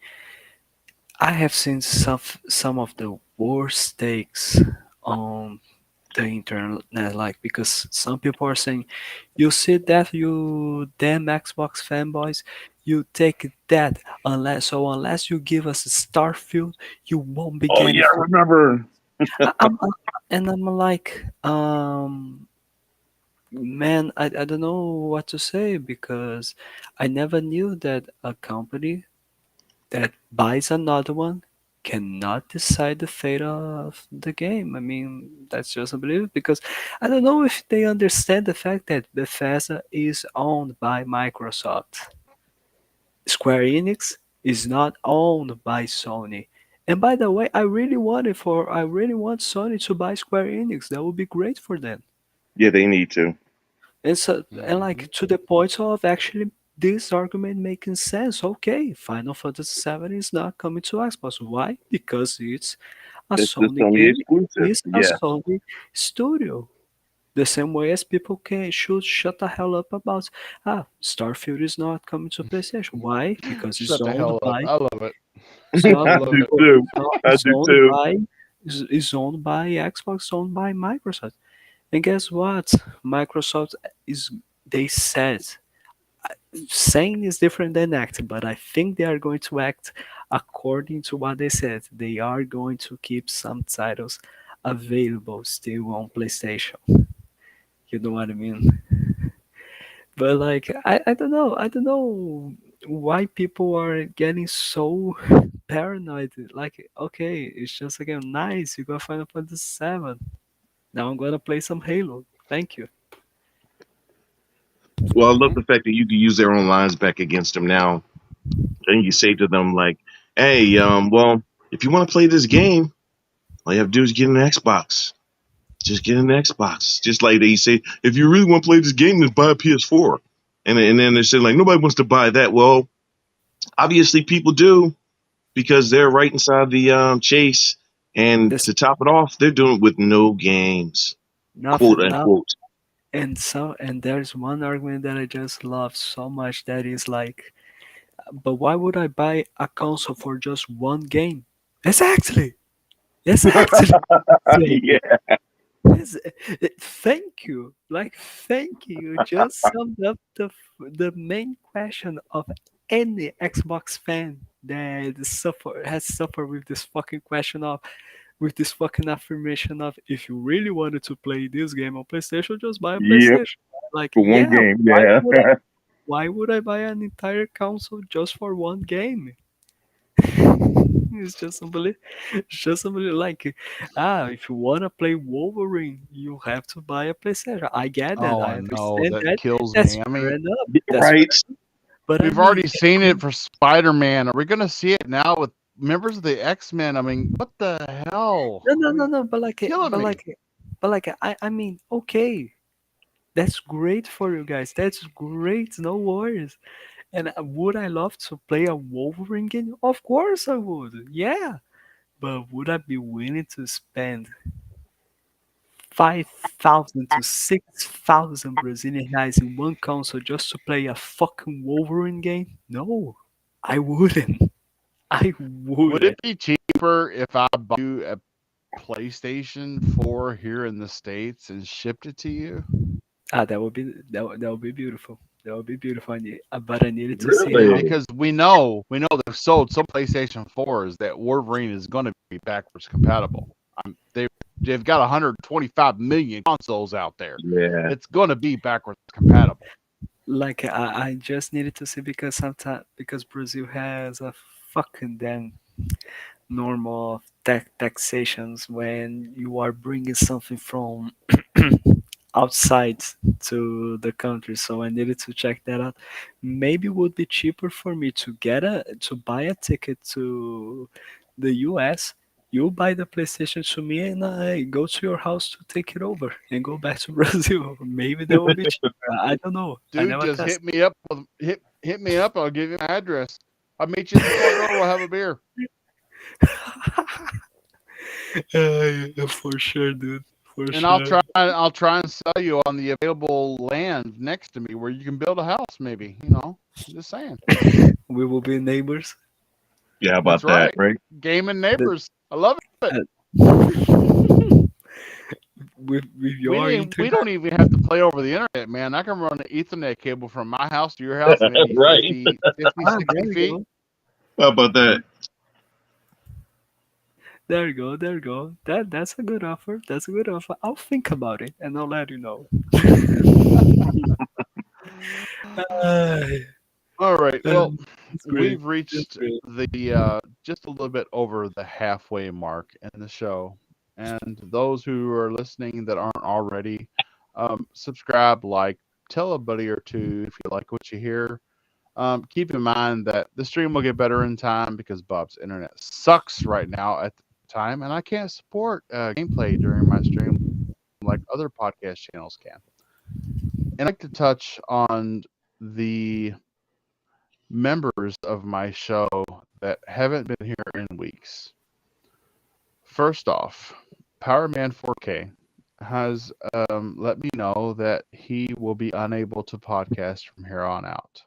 I have seen some of the worst takes on the internet, like because some people are saying, "You see that, you damn Xbox fanboys, you take that unless you give us Starfield, you won't be Oh getting." yeah, I remember. And I'm like, man, I don't know what to say because I never knew that a company that buys another one cannot decide the fate of the game. I mean, that's just unbelievable because I don't know if they understand the fact that Bethesda is owned by Microsoft. Square Enix is not owned by Sony. And by the way, I really want Sony to buy Square Enix. That would be great for them. Yeah, they need to. And Hmm. like to the point of actually this argument making sense. Okay, Final Fantasy VII is not coming to Xbox. Why? Because it's a It's the Sony Sony game. exclusive. It's a Yeah. Sony studio. The same way as people should shut the hell up about Starfield is not coming to PlayStation. Why? Because it's Shut the owned hell up. by I love it. so I I love do it. too. I it's do owned too. by is owned by Xbox, owned by Microsoft. And guess what? Microsoft is they said saying is different than acting, but I think they are going to act according to what they said. They are going to keep some titles available still on PlayStation. You know what I mean? But like I don't know why people are getting so paranoid. Like, okay, it's just a game. Nice, you got Final Fantasy 7. Now I'm gonna play some Halo. Thank you. Well, I love Hmm. the fact that you can use their own lines back against them now, and you say to them like, "Hey, well, if you want to play this game, all you have to do is get an Xbox. Just get an Xbox." Just like they say, if you really want to play this game, then buy a PS4. And then they're saying like nobody wants to buy that. Well, obviously people do because they're right inside the chase. And This to top it off, they're doing it with no games, quote nothing now. unquote. And there's one argument that I just love so much that is like, but why would I buy a console for just one game? Exactly. Exactly. Say it. Yeah, Yes, thank you. Like, thank you. You just summed up the main question of any Xbox fan that has suffered with this fucking question of with this fucking affirmation of if you really wanted to play this game on PlayStation, just buy a yep, PlayStation. Like, for one yeah, game. Yeah, why would I buy an entire console just for one game? It's just unbelievable. It's just unbelievable. Like, if you wanna play Wolverine, you have to buy a PlayStation. I get that. Oh, I I know understand that that. kills That's me. I fair mean, enough. That's right. fair. But I we've mean, already seen it for Spider-Man. Are we going to see it now with members of the X-Men? I mean, what the hell? no, I no, no, mean, no. But like, killing me. I mean, okay, that's great for you guys. That's great. No worries. And would I love to play a Wolverine game? Of course I would. Yeah. But would I be willing to spend 5,000 to 6,000 Brazilian reais in one console just to play a fucking Wolverine game? No, I wouldn't. I Would it wouldn't. be cheaper if I bought you a PlayStation 4 here in the States and shipped it to you? That would be beautiful. That would be beautiful. But I needed to see how. Really? Because we know they've sold some PlayStation 4s that Wolverine is going to be backwards compatible. They they've got 125 million consoles out there. Yeah. It's going to be backwards compatible. Like I just needed to see because sometimes because Brazil has a fucking damn normal taxations when you are bringing something from outside to the country, so I needed to check that out. Maybe it would be cheaper for me to buy a ticket to the US. You buy the PlayStation to me and I go to your house to take it over and go back to Brazil. Maybe that will be cheaper. I don't know. I Dude, never just tested. hit me up. Hit me up. I'll give you my address. I'll meet you at the front door. We'll have a beer. For sure, dude. For And I'll sure. try and sell you on the available land next to me where you can build a house. Maybe I'm just saying. We will be neighbors. Yeah, how That's about that, right. right? Gaming The, neighbors. I love it. with your We internet. don't even have to play over the internet, man. I can run an Ethernet cable from my house to your house, maybe Right. 60 There you feet. go. How about that? There you go. There you go. That's a good offer. That's a good offer. I'll think about it and I'll let you know. Ay, All right. Well, it's great. we've That's reached great. the just a little bit over the halfway mark in the show. And those who are listening that aren't already, subscribe, like, tell a buddy or two if you like what you hear. Keep in mind that the stream will get better in time because Bob's internet sucks right now at the time, and I can't support gameplay during my stream like other podcast channels can. And I'd like to touch on the members of my show that haven't been here in weeks. First off, Powerman 4K has let me know that he will be unable to podcast from here on out.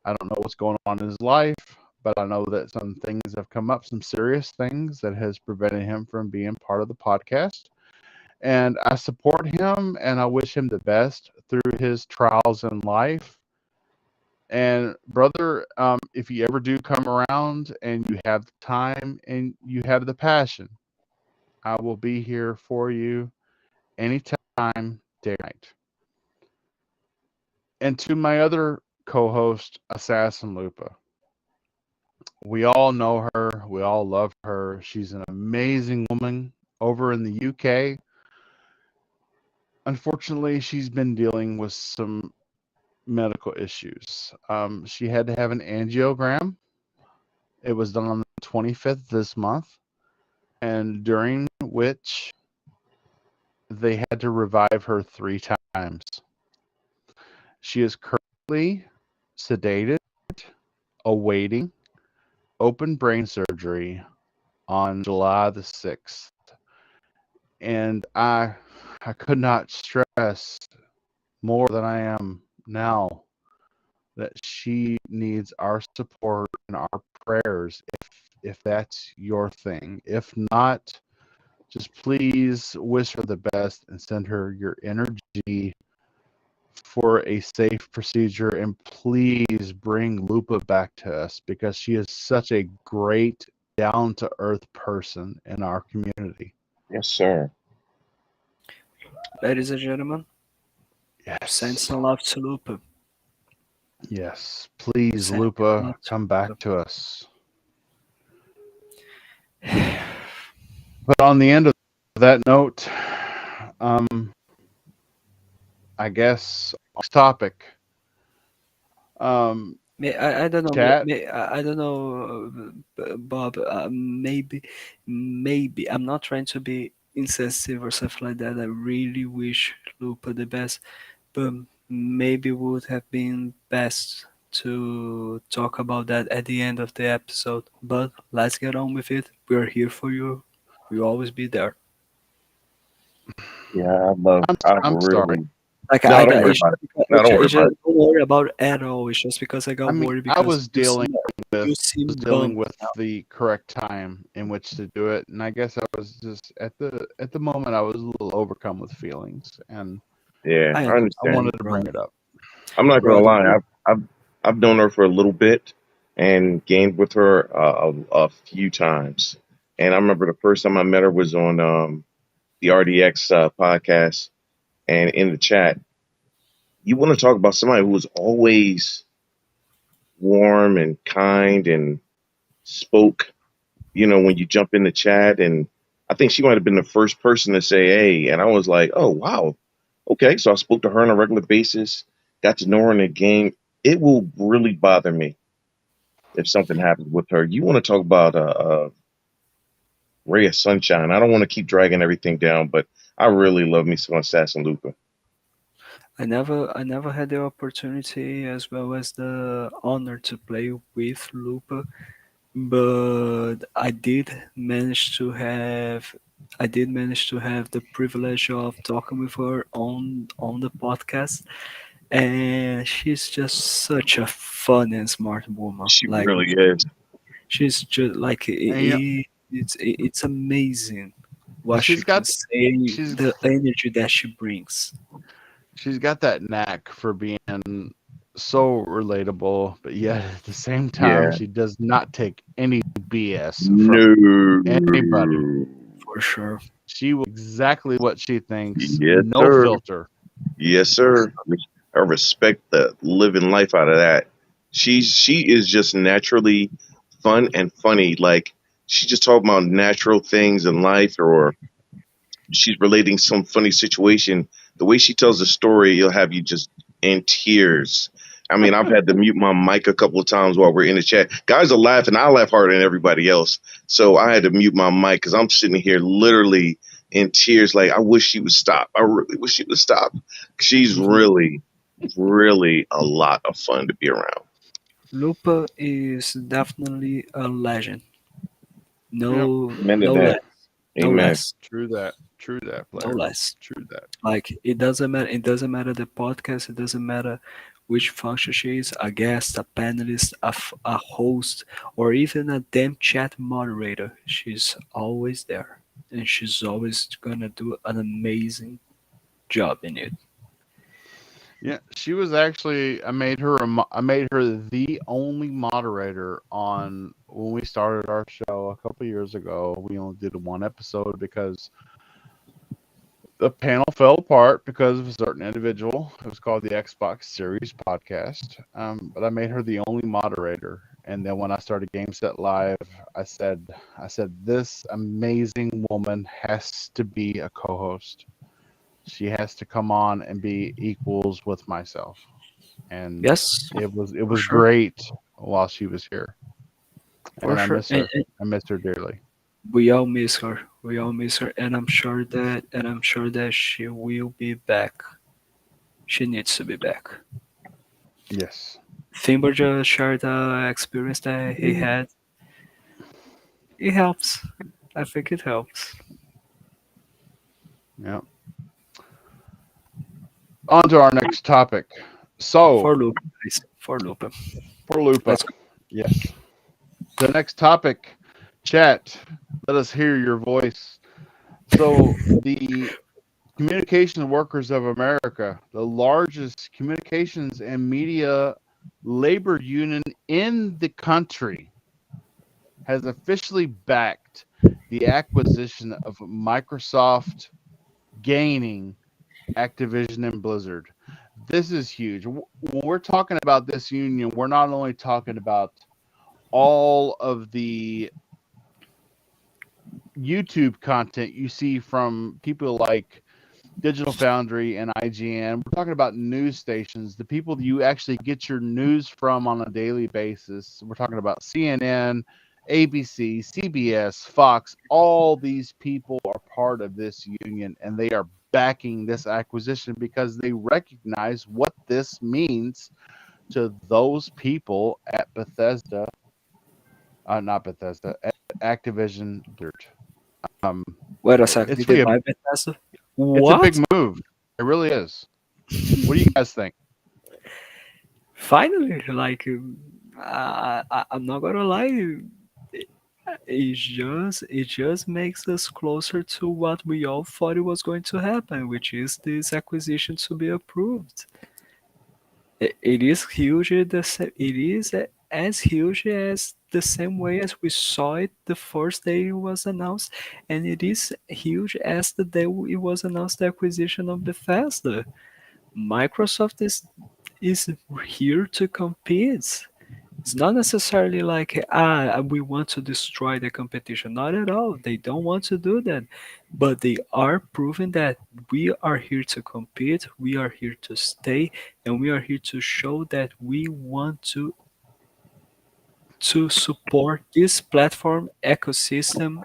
I don't know what's going on in his life, but I know that some things have come up, some serious things that has prevented him from being part of the podcast. And I support him and I wish him the best through his trials in life. And brother, if you ever do come around and you have the time and you have the passion, I will be here for you anytime, day or night. And to my other co-host, Assassin Lupa, we all know her. We all love her. She's an amazing woman over in the UK. Unfortunately, she's been dealing with some medical issues. She had to have an angiogram. It was done on the 25th this month, and during which they had to revive her 3 times. She is currently sedated, awaiting open brain surgery on July the 6th. And I could not stress more than I am now that she needs our support and our prayers if that's your thing. If not, just please wish her the best and send her your energy for a safe procedure, and please bring Lupa back to us because she is such a great down to earth person in our community. Yes, sir. Ladies and gentlemen, send Yes. some love to Lupa. Yes. Please, Send Lupa, love to come back Lupa. to us. But on the end of that note, um, I guess next topic. Um, I don't know. Chat. I don't know, Bob. Maybe I'm not trying to be insensitive or something like that. I really wish Lupa the best, but maybe would have been best to talk about that at the end of the episode. But let's get on with it. We're here for you. We'll always be there. Yeah, I I'm sorry. really. Like No, don't worry it's about just it. because, No, don't worry it's about just it. don't worry about it at all. It's just because I I got mean, worried I because was dealing you with seem dealing bummed. with the correct time in which to do it, and I guess I was just at the moment I was a little overcome with feelings, and Yeah, I I I understand understand. you, wanted to bring brother. it up. I'm not gonna Brother, lie. I've known her for a little bit and gamed with her a few times. And I remember the first time I met her was on the RDX podcast, and in the chat, you want to talk about somebody who was always warm and kind and spoke. When you jump in the chat, and I think she might have been the first person to say, "Hey," and I was like, "Oh wow, okay." So I spoke to her on a regular basis, got to know her in the game. It will really bother me if something happens with her. You want to talk about a ray of sunshine? I don't want to keep dragging everything down, but I really love me some Assassin Lupa. I never had the opportunity as well as the honor to play with Lupa. but I did manage to have the privilege of talking with her on the podcast, and she's just such a fun and smart woman. She Like really is. she's just like And you know, it's amazing and what she can say, she's the energy that she brings. she's got that knack for being so relatable, but yet at the same time, Yeah. she does not take any BS from anybody. No. For sure. She will exactly what she thinks, Yes, no sir. filter. Yes, For sir. I respect the living life out of that. She is just naturally fun and funny. Like she just talk about natural things in life, or she's relating some funny situation. The way she tells the story, it'll have you just in tears. I mean, I've had to mute my mic a couple of times while we're in the chat. Guys are laughing. I laugh harder than everybody else. So I had to mute my mic because I'm sitting here literally in tears. Like, I wish she would stop. I really wish she would stop. She's Mhm. really, really a lot of fun to be around. Lupa is definitely a legend. Yep, Amen to No that. less, no Amen. less, true that, no player, less. true that. Like it doesn't matter. It doesn't matter the podcast. It doesn't matter which function she is, a guest, a panelist, a host, or even a damn chat moderator. She's always there, and she's always gonna do an amazing job in it. Yeah, she was actually. I made her the only moderator on when we started our show a couple years ago. We only did one episode because the panel fell apart because of a certain individual. It was called the Xbox Series Podcast. But I made her the only moderator. And then when I started Game Set Live, I said, this amazing woman has to be a co-host. She has to come on and be equals with myself. And Yes, it for was sure, great while she was here. for And I sure. miss her. I miss her dearly. We all miss her. We all miss her, and I'm sure that she will be back. She needs to be back. Yes. Thimber just shared the experience that he had. It helps. I think it helps. Yeah. On to our next topic. So, For Lupe, guys. For Lupe. for Lupa. Let's go. Yes. The next topic, chat. Let us hear your voice. So, the Communication Workers of America, the largest communications and media labor union in the country, has officially backed the acquisition of Microsoft gaining Activision and Blizzard. This is huge. When we're talking about this union, we're not only talking about all of the YouTube content you see from people like Digital Foundry and IGN. We're talking about news stations, the people that you actually get your news from on a daily basis. We're talking about CNN, ABC, CBS, Fox. All these people are part of this union and they are backing this acquisition because they recognize what this means to those people at Bethesda, not Bethesda, at Activision Blizzard. Um, Wait a sec. it's Did they really buy Bethesda? it's a big What? move. It really is. What do you guys think? Finally, like, I'm not gonna lie. It just makes us closer to what we all thought it was going to happen, which is this acquisition to be approved. It is huge. It is as huge as the same way as we saw it the first day it was announced, and it is huge as the day it was announced the acquisition of Bethesda. Microsoft is here to compete. It's not necessarily like we want to destroy the competition. Not at all. They don't want to do that, but they are proving that we are here to compete. We are here to stay, and we are here to show that we want to support this platform ecosystem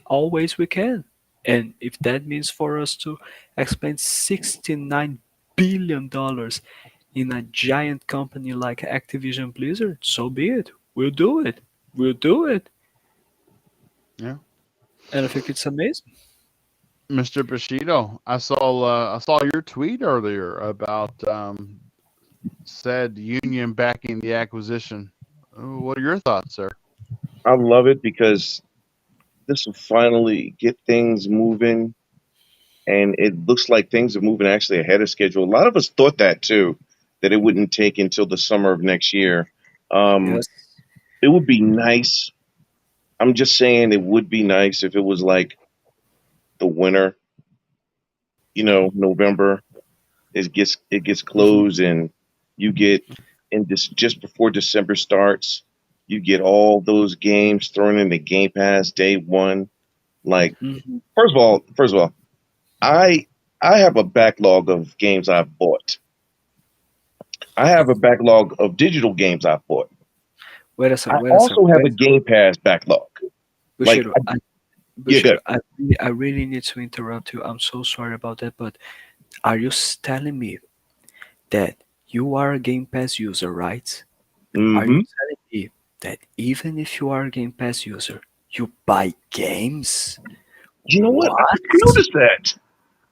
always we can. And if that means for us to expend $69 billion in a giant company like Activision Blizzard, so be it. We'll do it. we'll do it. Yeah. And I think it's amazing. Mr. Bushido, I saw your tweet earlier about said union backing the acquisition. What are your thoughts, sir? I love it because this will finally get things moving, and it looks like things are moving actually ahead of schedule. A lot of us thought that too, that it wouldn't take until the summer of next year. Um, Yes. it would be nice. I'm just saying it would be nice if it was like the winter, November. It gets Mhm. closed, and you get in this just before December starts. You get all those games thrown in the Game Pass day one. Like Mhm. first of all, I I have a backlog of games I've bought. I have a backlog of digital games I've bought. Wait a I second. Wait a second. also have Wait a a second. Game Pass backlog. Like, Bushido, yeah, good. Bushido, I really need to interrupt you. I'm so sorry about that, but are you telling me that you are a Game Pass user, right? Are you Hmm. telling me that even if you are a Game Pass user, you buy games? You know what? I What? just noticed that.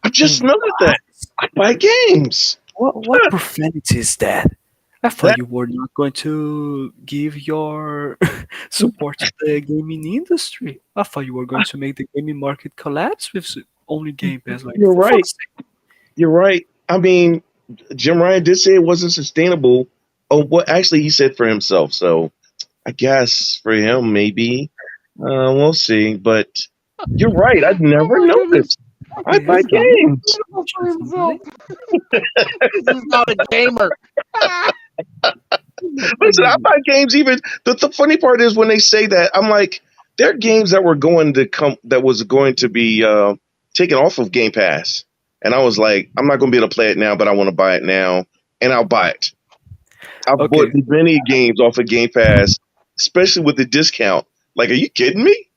I just noticed that. What? I buy games. What profanity is that? I thought That you were not going to give your support to the gaming industry. I thought you were going to make the gaming market collapse with only Game Pass. Like, you're for right. fuck's sake. You're right. I mean, Jim Ryan did say it wasn't sustainable. Oh, what actually he said for himself. So I guess for him, maybe. We'll see. But you're right. I'd Oh never my goodness. noticed. I Okay, buy I believe games. For I himself. believe This is not a gamer. I Listen, I believe buy games. Even the funny part is when they say that, I'm like, there are games that were going to come that was going to be taken off of Game Pass, and I was like, I'm not going to be able to play it now, but I want to buy it now, and I'll buy it. I've bought Okay, many games off of Game Pass, especially with the discount. Like, are you kidding me?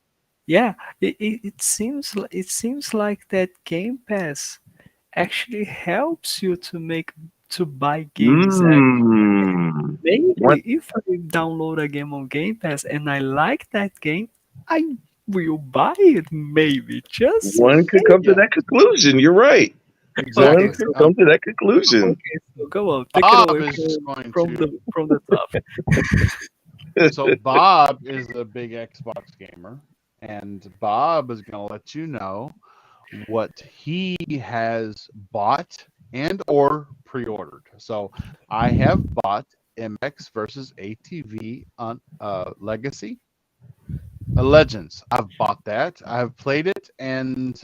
yeah, it seems like that Game Pass actually helps you to buy games. Mmm. One Maybe if I download a game on Game Pass and I like that game, I will buy it. Maybe, just one could come to Yeah, that conclusion. You're right. One okay. exactly. could come to that conclusion. Okay, so go on, take it Bob away is going from to. the top. So Bob is a big Xbox gamer, and Bob is going to let you know what he has bought and or pre-ordered. So I have bought MX versus ATV on Legacy Legends. I've bought that. I've played it, and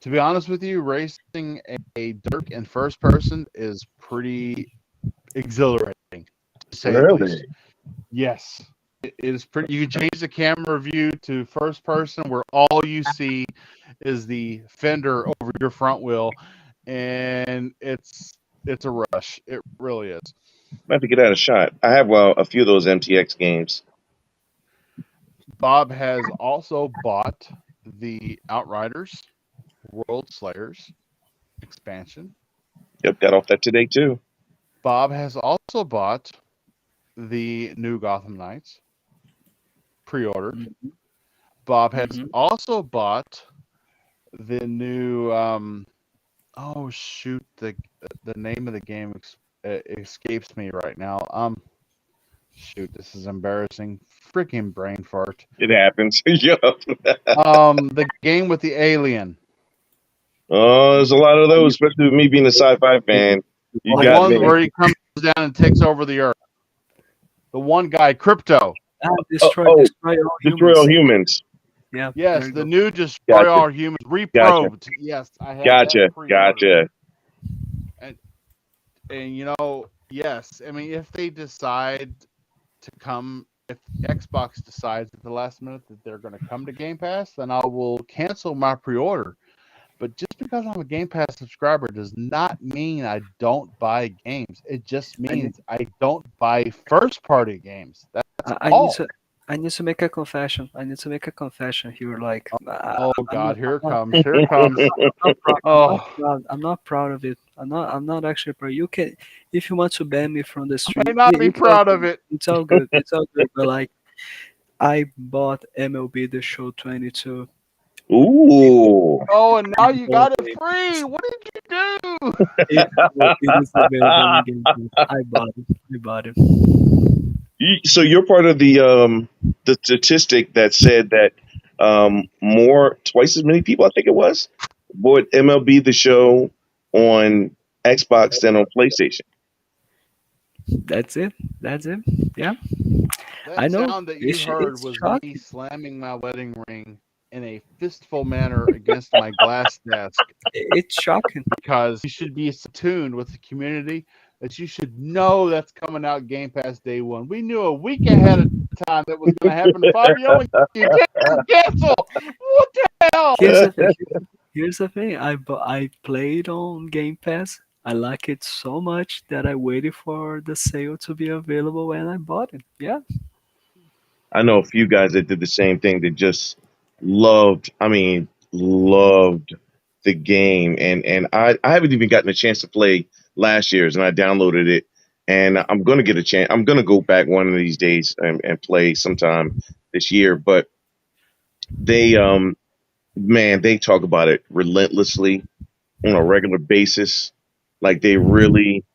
to be honest with you, racing a Dirk in first person is pretty exhilarating, to say the least. Really? Yes, it is pretty. You can change the camera view to first person, where all you see is the fender over your front wheel, and it's a rush. It really is. I have to get out a shot. I have a few of those MTX games. Bob has also bought the Outriders World Slayers expansion. Yep, got off that today too. Bob has also bought the new Gotham Knights pre-ordered. Mhm, Bob has mhm. also bought the new oh shoot, the name of the game escapes me right now. Shoot, this is embarrassing. Freaking brain fart. It happens. Yep. The game with the alien. Oh, there's a lot of those, especially with me being a sci-fi fan. You The got one me. where he comes down and takes over the earth. The one guy, Crypto. Oh, Destroy all destroy all humans. humans. Yeah, there Yes, you the go. new Destroy Gotcha. All Humans Gotcha. reprobed. Yes, I have that Gotcha. pre-ordered. Gotcha. And yes, I mean if they decide to come, if Xbox decides at the last minute that they're going to come to Game Pass, then I will cancel my pre-order. But just because I'm a Game Pass subscriber does not mean I don't buy games. It just I need, means I don't buy first-party games. That's I need all. to, I need to make a confession. I need to make a confession here. Like, Oh I'm God, not, here it comes. Here it comes. I'm not proud. I'm not Oh, proud. I'm not proud of it. I'm not actually proud. You can, if you want to ban me from the I may street, not be it's all proud of good. it. It's all good. It's all good. But like, I bought MLB The Show 22. Ooh. Oh, and now you got it It, free. What did you do? it is available in Game Pass. I bought it. I bought it. So you're part of the statistic that said that twice as many people, I think it was, bought MLB The Show on Xbox than on PlayStation. That's it. That's it. Yeah. I That know. sound that you heard It's was me shocking. slamming my wedding ring in a fistful manner against my glass desk, It's shocking. because you should be attuned with the community that you should know that's coming out Game Pass day one. We knew a week ahead of time that was going to happen. Fabio, and you didn't cancel. What the hell? Here's the thing. Here's the thing. I played on Game Pass. I like it so much that I waited for the sale to be available and I bought it. Yeah. I know a few guys that did the same thing that just loved, I mean, loved the game. And I haven't even gotten a chance to play last year's, and I downloaded it. And I'm going to get a chance. I'm going to go back one of these days and play sometime this year. But they, man, they talk about it relentlessly on a regular basis. Like they really,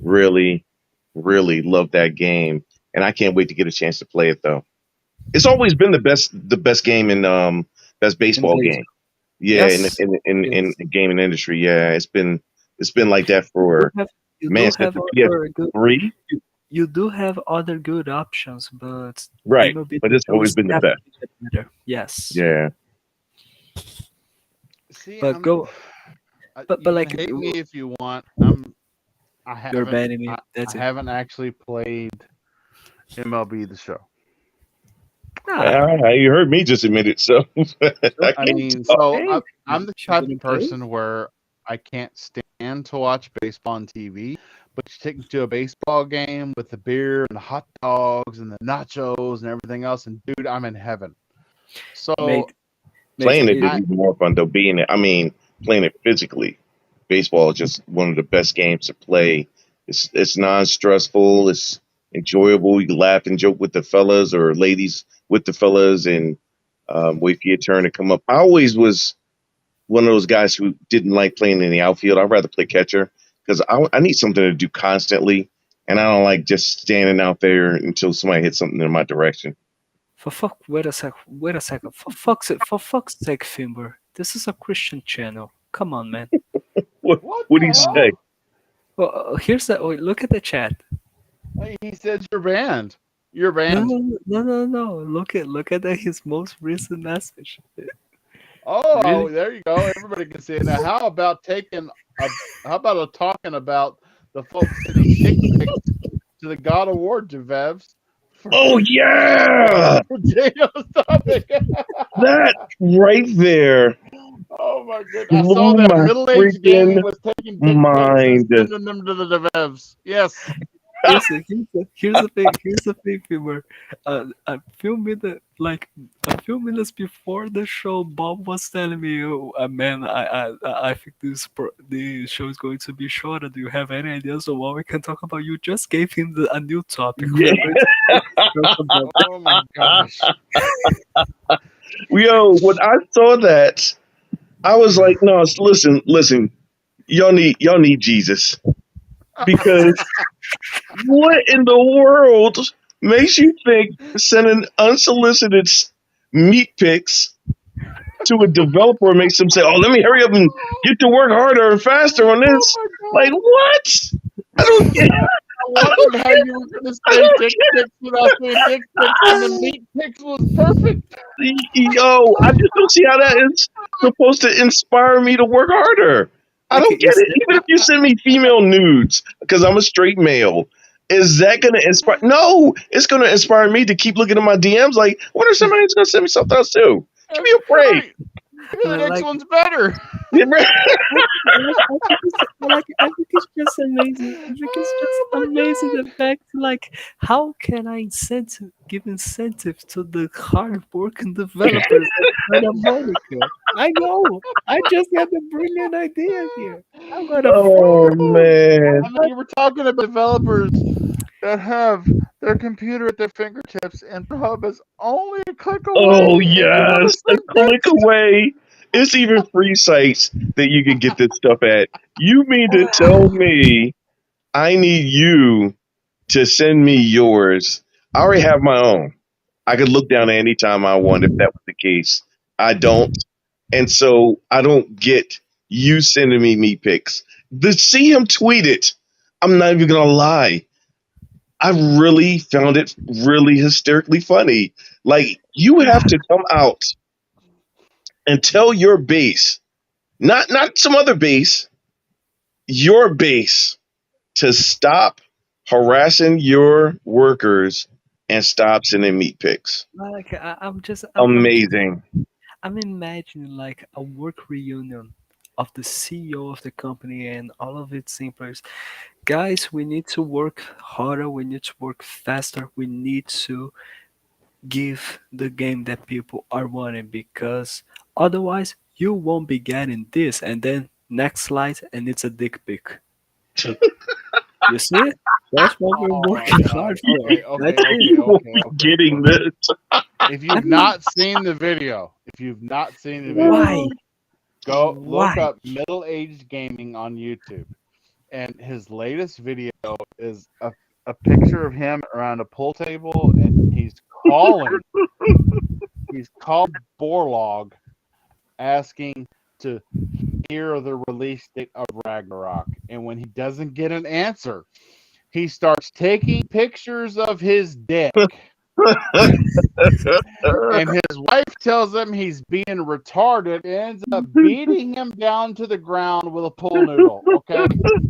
really, really love that game. And I can't wait to get a chance to play it though. It's always been the best game in best baseball Indeed. game. Yeah, Yes. in Yes. the gaming industry. Yeah, it's been like that You for have you man do since have the other good PS3. you do have other good options, but Right, MLB but The it's Show always is been the best. definitely better. Yes. Yeah, See, But go you can like hate me if you want. I you're haven't banning me. I That's it. haven't actually played MLB The Show. Nah. you heard me just admit it. So I I can't mean, talk. so Hey, I'm the she type of didn't play. person where I can't stand to watch baseball on TV, but you take me to a baseball game with the beer and the hot dogs and the nachos and everything else, and dude, I'm in heaven. So Mate, Playing it is I, even more fun though. Being it, I mean, playing it physically. Baseball is just one of the best games to play. It's non-stressful. It's enjoyable. You can laugh and joke with the fellas or ladies with the fellas, and wait for your turn to come up. I always was one of those guys who didn't like playing in the outfield. I'd rather play catcher because I need something to do constantly, and I don't like just standing out there until somebody hits something in my direction. wait a second. For fuck's sake, Fimber. This is a Christian channel. Come on, man. What, what what do the you hell? say? Well, here's the. Wait, look at the chat. He says you're banned. You're No, banned. no. Look at his most recent message. Oh, Really? there you go. Everybody can see it now. How about talking about the folks sending dick pics to the God Award Javevs Oh yeah, for Daniel's topic? that right there Oh my goodness! I saw blew that my middle-aged freaking gang was taking dick pics and mind. sending them to the Javevs. Yes. Here's the thing, Fimber. A few minutes before the show, Bob was telling me, "Oh, man, I think the show is going to be shorter. Do you have any ideas of what we can talk about?" You just gave him a new topic. We Yeah. are going to talk about Oh my gosh. Yo, when I saw that, I was like, no, listen, y'all need Jesus. Because what in the world makes you think sending unsolicited meat pics to a developer makes them say, "Oh, let me hurry up and get to work harder and faster on this"? Like what? I don't get. I wondered how you were going to say dick pics without saying dick pics, and the meat pics was perfect. Yo, I just don't see how that is supposed to inspire me to work harder. I don't get it. Even if you send me female nudes, because I'm a straight male, is that going to inspire? No, it's going to inspire me to keep looking at my DMs. Like, I wonder if somebody's going to send me something else too. Give me a break. Right. Maybe the next one's better. I think it's just amazing. I think it's just amazing the fact, like, how can I give incentive to the hard-working developers at Santa Monica? I know. I just had a brilliant idea here. I'm gonna. Oh man. I mean, you were talking about developers that have their computer at their fingertips, and Pornhub is only a click Oh away, and you want to yes, a send click pics. away. It's even free sites that you can get this stuff at. You mean to tell me I need you to send me yours? I already have my own. I could look down at any time I want if that was the case. I don't. And so I don't get you sending me meat pics. To see him tweet it, I'm not even gonna lie. I really found it really hysterically funny. Like you have to come out and tell your base, not some other base, your base to stop harassing your workers and stop sending meat pics. Like Amazing. I'm imagining like a work reunion of the CEO of the company and all of its employees. Guys, we need to work harder. We need to work faster. We need to give the game that people are wanting because otherwise you won't be getting this. And then next slide, and it's a dick pic. You see it? That's what we're Oh my working god. hard for. Okay, okay, That's okay, it. okay, okay, Getting okay. this. If I you've mean, not seen the video, why? go look Why? up Middle Aged Gaming on YouTube. And his latest video is a picture of him around a pool table, and he's called Borlog, asking to hear the release date of Ragnarok. And when he doesn't get an answer, he starts taking pictures of his dick. And his wife tells him he's being retarded and ends up beating him down to the ground with a pool noodle. Okay?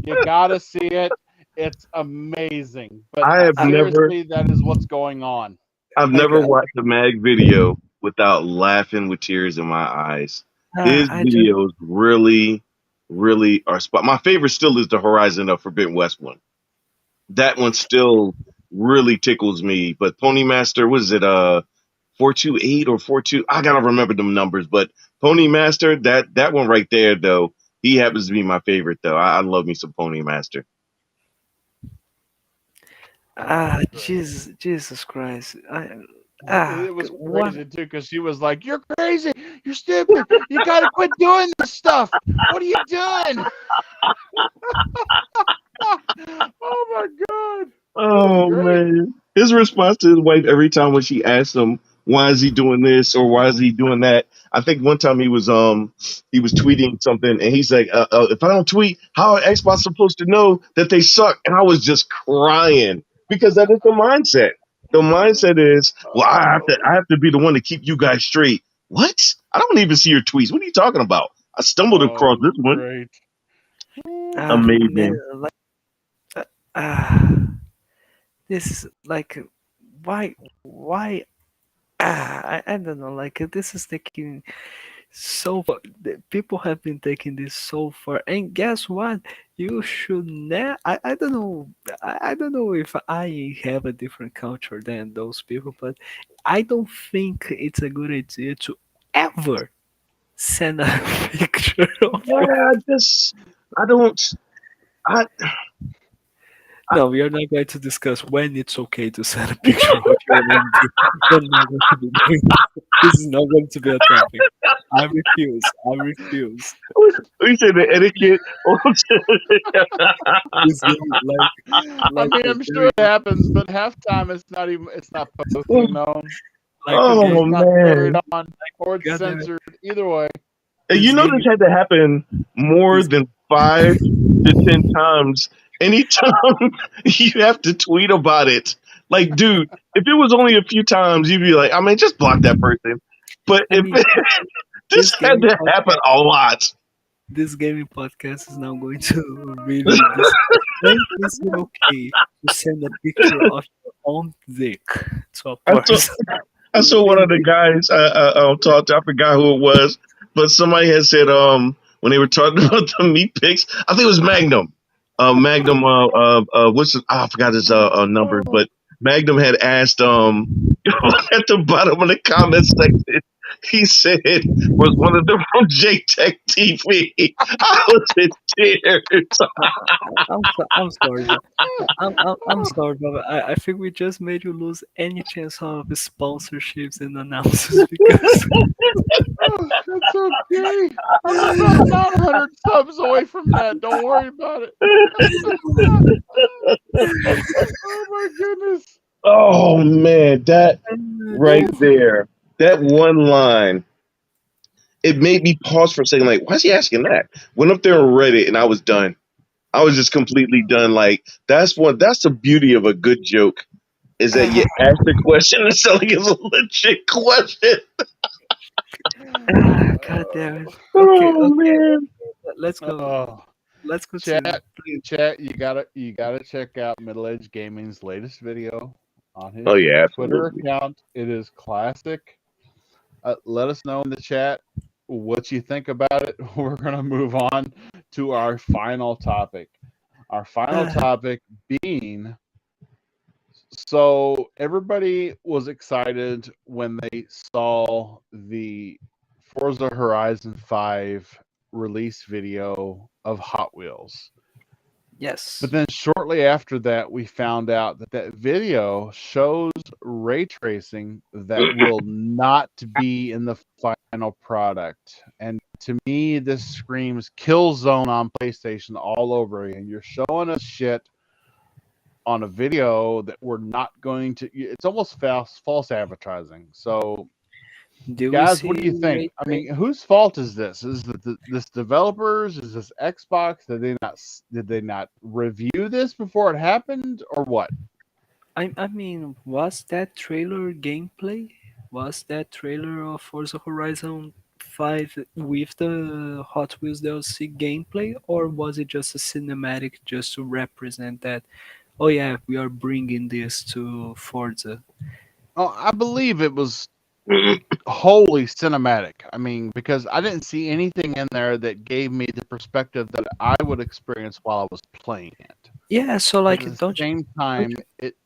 You gotta see it. It's amazing. But I have I, never seriously, that is what's going on. I've like, never watched a Mag video without laughing with tears in my eyes. His I just videos really, really are spot. My favorite still is the Horizon of Forbidden West one. That one still really tickles me. But Pony Master, what is it? 428 or 42? I gotta remember them numbers. But Pony Master, that one right there though, he happens to be my favorite though. I love me some Pony Master. Jesus Christ. It was What? crazy too, because she was like, "You're crazy. You're stupid. You gotta quit doing this stuff. What are you doing?" Oh my god, it was Oh great. man. His response to his wife every time when she asked him why is he doing this or why is he doing that. I think one time he was tweeting something and he's like, if I don't tweet, how are Xbox supposed to know that they suck? And I was just crying because that is the mindset. The mindset is, well, Oh, I have to be the one to keep you guys straight. What? I don't even see your tweets. What are you talking about? I stumbled oh, across it this was one. great. Man, Amazing. like, uh, ah, this is like, why? I don't know. Like, this is taking so far. People have been taking this so far, and guess what? You should never. I don't know. I don't know if I have a different culture than those people, but I don't think it's a good idea to ever send a picture of Yeah, your. I don't, I, No, we are not going to discuss when it's okay to send a picture of your own dick. We're not going to be doing this. This is not going to be a topic. I refuse. I refuse. we say the etiquette. This game, I like mean, a I'm sure very, it happens, but halftime it's not publicly known. like a It's Oh game, not carried man. on or it's goddamn it, censored. Either way. And you this know game, this had to happen more this, than 5 to 10 times. Anytime you have to tweet about it. Like, dude, if it was only a few times, you'd be like, I mean, just block that person. But I if mean, this this had gaming to happen podcast, a lot. this gaming podcast is now going to really discuss when is it okay to send a picture of your own dick to a I saw person? I saw one of the guys talked. I forgot who it was, but somebody had said when they were talking about the meat picks, I think it was Magnum. Magnum. What's I forgot his numbers, but Magnum had asked at the bottom of the comment section, He said was one of them from JTech TV. I was in tears. I'm sorry, but I'm sorry, but I think we just made you lose any chance of sponsorships and announcements because Oh, that's okay. I'm about 900 subs away from that. Don't worry about it. Oh my goodness. Oh man, that right there, that one line, it made me pause for a second. Like, why is he asking that? Went up there and read it, and I was done. I was just completely done. Like, that's the beauty of a good joke is that you ask the question and it's like it's a legit question. God damn it. Okay, Oh man. let's go. Oh, Let's continue. Please. chat. You gotta check out Middle Age Gaming's latest video on his Oh yeah, Twitter absolutely. account. It is classic. Let us know in the chat what you think about it. We're gonna move on to our final topic. Our final topic being, so everybody was excited when they saw the Forza Horizon 5 release video of Hot Wheels. Yes. But then shortly after that, we found out that that video shows ray tracing that will not be in the final product. And to me, this screams Killzone on PlayStation all over again. You're showing us shit on a video that we're not going to. It's almost false advertising. So Do we guys, what do you see think? I mean, whose fault is this? Is it this developers? Is this Xbox? Did they not review this before it happened, or what? I mean, was that trailer gameplay? Was that trailer of Forza Horizon 5 with the Hot Wheels DLC gameplay, or was it just a cinematic just to represent that? Oh yeah, we are bringing this to Forza. Oh, I believe it was wholly cinematic. I mean, because I didn't see anything in there that gave me the perspective that I would experience while I was playing it. Yeah, so But like, at the don't you, same time,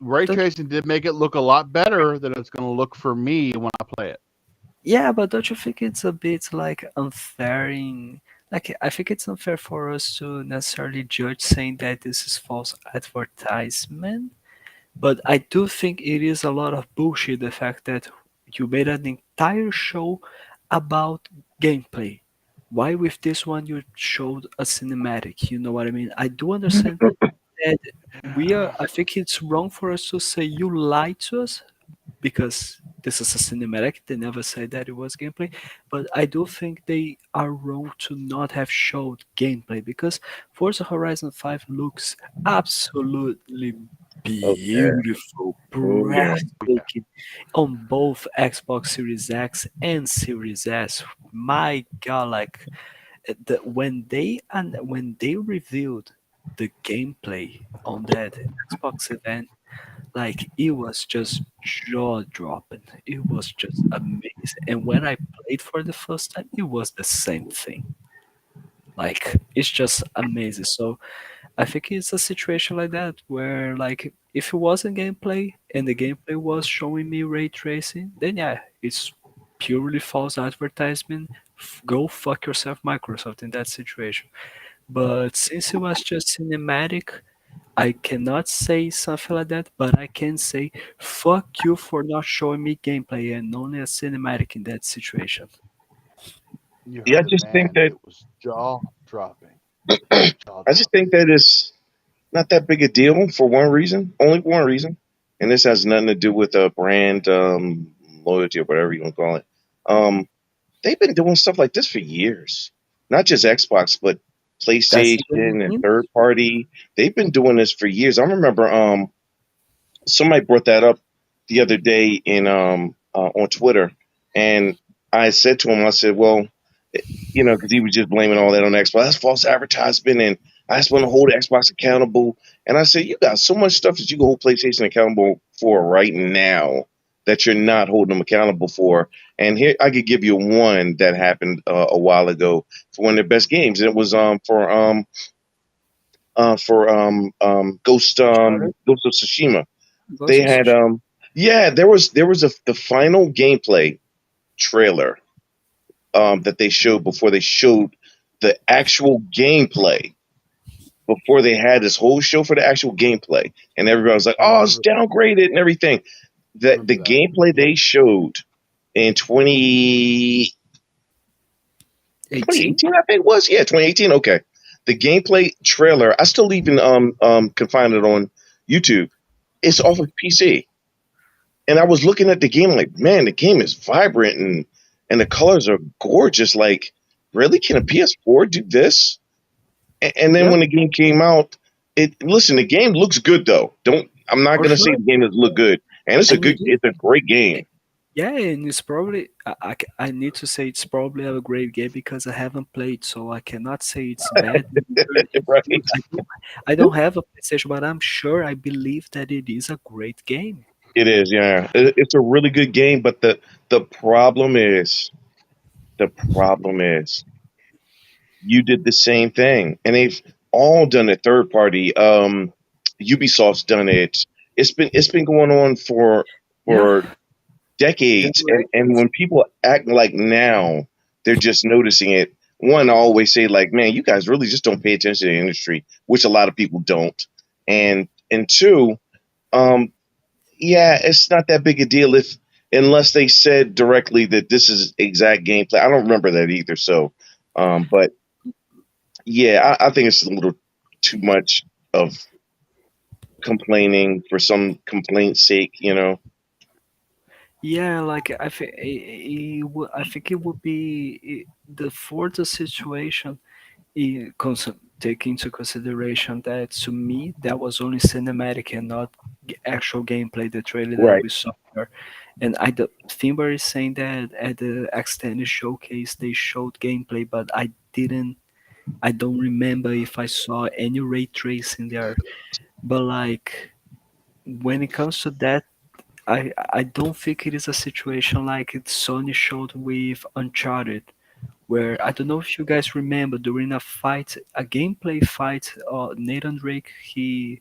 ray don't tracing did make it look a lot better than it's going to look for me when I play it. yeah, but don't you think it's a bit like unfair in like I think it's unfair for us to necessarily judge saying that this is false advertisement. But I do think it is a lot of bullshit the fact that you made an entire show about gameplay. Why with this one you showed a cinematic? You know what I mean? I do understand that I think it's wrong for us to say you lied to us because this is a cinematic. They never said that it was gameplay. But I do think they are wrong to not have showed gameplay because Forza Horizon 5 looks absolutely Okay. beautiful, Oh yeah. breathtaking on both Xbox Series X and Series S. My God, like when they revealed the gameplay on that Xbox event, like it was just jaw dropping. It was just amazing. And when I played for the first time, it was the same thing. Like it's just amazing. So I think it's a situation like that where like if it wasn't gameplay and the gameplay was showing me ray tracing, then yeah, it's purely false advertisement. Go fuck yourself, Microsoft, in that situation. But since it was just cinematic, I cannot say something like that, but I can say fuck you for not showing me gameplay and only a cinematic in that situation. You Yeah, I heard it, just think man. that It was jaw dropping. Jaw I just dropping. think that it's not that big a deal for one reason, only one reason, and this has nothing to do with a brand loyalty or whatever you want to call it. Um, they've been doing stuff like this for years, not just Xbox, but That's PlayStation the gaming and third industry. party. They've been doing this for years. I remember somebody brought that up the other day in on Twitter, and I said to him, I said, well, because he was just blaming all that on Xbox. That's false advertisement, and I just want to hold Xbox accountable. And I said, you got so much stuff that you can hold PlayStation accountable for right now that you're not holding them accountable for. And here I could give you one that happened a while ago for one of their best games. And it was Uncharted, Ghost of Tsushima. Ghost They of had Tsushima. yeah, there was the final gameplay trailer that they showed before they showed the actual gameplay. Before they had this whole show for the actual gameplay, and everybody was like, "Oh, it's downgraded and everything." The Remember that. gameplay they showed in 18? 2018, I think it was. Yeah, 2018. Okay. The gameplay trailer, I still even can find it on YouTube. It's off of PC. And I was looking at the game like, man, the game is vibrant and the colors are gorgeous. Like, really? Can a PS4 do this? And then Yeah, when the game came out, the game looks good though. I'm not for gonna say sure. the game doesn't look good. And And it is. it's a great game. Yeah, and it's probably I need to say it's probably a great game because I haven't played, so I cannot say it's bad. It's Right. good. I don't have a PlayStation, but I'm sure I believe that it is a great game. It is, yeah. It's a really good game, but the problem is the problem is you did the same thing, and they've all done it. Third party, Ubisoft's done it. It's been going on Yeah, for decades, and generations. when people act like now they're just noticing it. One, I always say like, man, you guys really just don't pay attention to the industry, which a lot of people don't. And two, um, yeah, it's not that big a deal if unless they said directly that this is exact gameplay. I don't remember that either. So, but yeah, I think it's a little too much of complaining for some complaint's sake. Yeah, like I think it would be the for the situation. Take into consideration that to me that was only cinematic and not actual gameplay. The trailer that Right. we saw there, and the Timber is saying that at the extended showcase they showed gameplay, but I didn't. I don't remember if I saw any ray tracing there. But like when it comes to that, I don't think it is a situation like it Sony showed with Uncharted, where I don't know if you guys remember during a gameplay fight, Nathan Drake he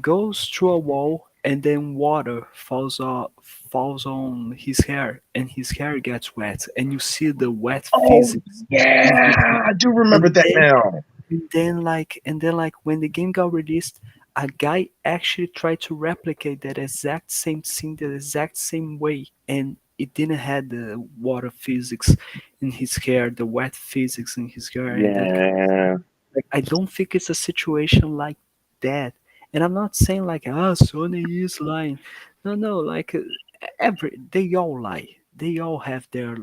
goes through a wall and then water falls on his hair and his hair gets wet and you see the wet Oh physics in yeah, his I do remember and that then now. and then when the game got released, a guy actually tried to replicate that exact same scene the exact same way, and it didn't have the water physics in his hair, the wet physics in his hair, and that kind of stuff. Yeah, Like I don't think it's a situation like that. And I'm not saying like Sony is lying. No, like they all lie. They all have their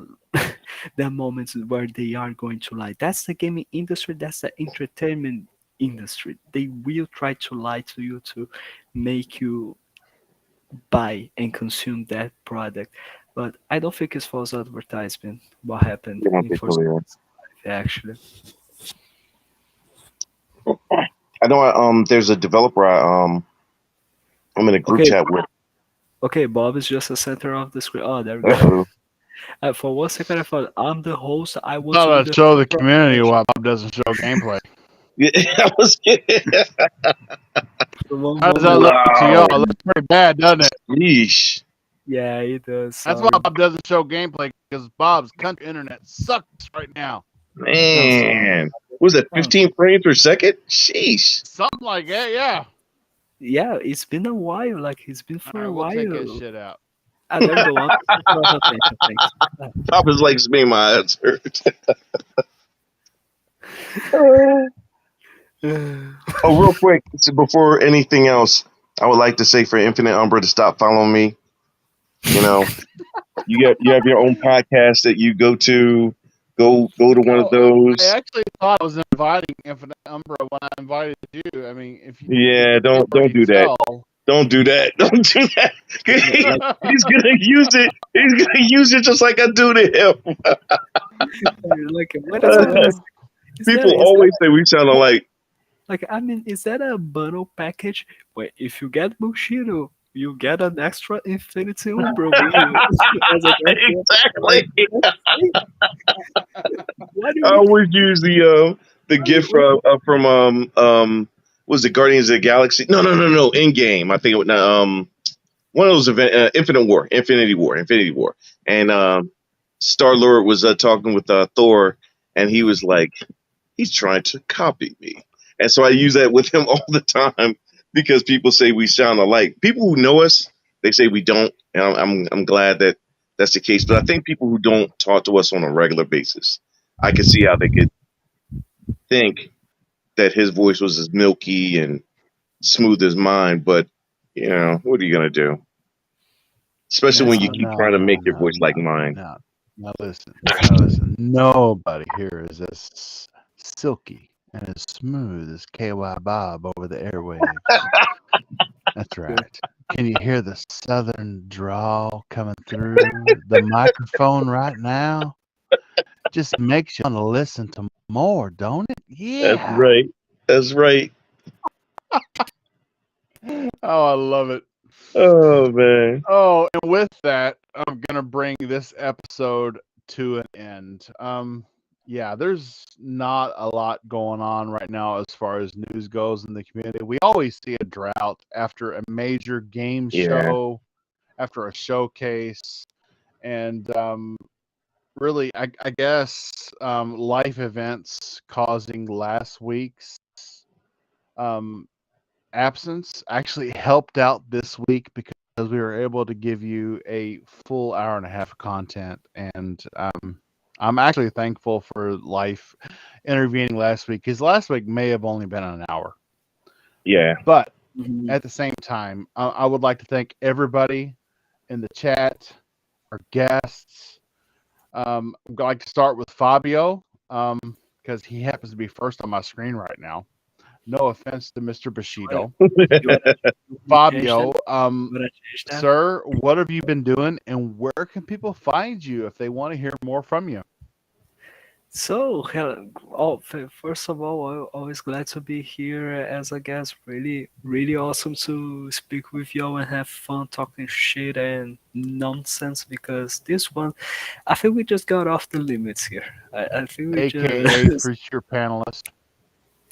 their moments where they are going to lie. That's the gaming industry. That's the entertainment industry. They will try to lie to you to make you buy and consume that product. But I don't think it's false advertisement. What happened I don't in think Forza so, yeah. 5, actually? I know. There's a developer. I'm in a group Okay, chat with. okay. Bob is just the center of the screen. Oh, there we go. Uh-oh. For 1 second, I thought I'm the host. I want to be Thought the I'd show the center of community attention. why Bob doesn't show gameplay. Yeah, I was kidding. For one How does that moment, look to y'all? Wow. It looks pretty bad, doesn't it? Yeesh. yeah, it does. That's why Sorry. Bob doesn't show gameplay because Bob's country internet sucks right now. No, sorry. Man. Was it No. 15 frames per second? Sheesh. Something like that, yeah. Yeah, it's been a while. Like it's been All for right, a we'll take that while. shit out. There we go. I'm the center of attention. Thanks. Papa's like me, my eyes hurt. Oh, real quick, before anything else, I would like to say for Infinite Umbra to stop following me. You have your own podcast that you go to. Go to one of those. I actually thought I was inviting Infinite Umbra when I invited you. I mean, if you Yeah, don't do that. Don't do that. Don't do that. He's gonna use it. He's gonna use it just like I do to him. Like, what is it? People always say we sound alike. Like, I mean, is that a bundle package where if you get Bushido, you get an extra Infinity Umbra as a Exactly. What do I you always use the gift from was it Guardians of the Galaxy? No, Endgame. I think it was one of those Infinity War, and Star Lord was talking with Thor, and he was like, "He's trying to copy me," and so I use that with him all the time because people say we sound alike. People who know us, they say we don't, and I'm glad that that's the case. But I think people who don't talk to us on a regular basis, I can see how they could think that his voice was as milky and smooth as mine. But what are you gonna do? Especially when That's you No, keep no, trying to no, make your no, voice like no, mine. no. Now listen, now listen. Nobody here is as silky and as smooth as KY Bob over the airwaves. That's right. Can you hear the southern drawl coming through the microphone right now? Just makes you want to listen to more, don't it? That's Yeah. right. That's right. Oh, I love it. Oh man. Oh, and with that, I'm gonna bring this episode to an end. Yeah, there's not a lot going on right now as far as news goes in the community. We always see a drought after a major game Yeah. show, after a showcase, and really, I guess life events causing last week's um, absence actually helped out this week because we were able to give you a full hour and a half of content. And I'm actually thankful for life intervening last week because last week may have only been an hour. Yeah. But Mhm. at the same time, I would like to thank everybody in the chat, our guests. I'd like to start with Fabio because he happens to be first on my screen right now. No offense to Mr. Bushido. You wanna change that? Fabio, You wanna change that? sir, what have you been doing, and where can people find you if they want to hear more from you? So, first of all, I'm always glad to be here as a guest. Really, really awesome to speak with y'all and have fun talking shit and nonsense because this one, I think we just got off the limits here. I think we AKA just, future panelist.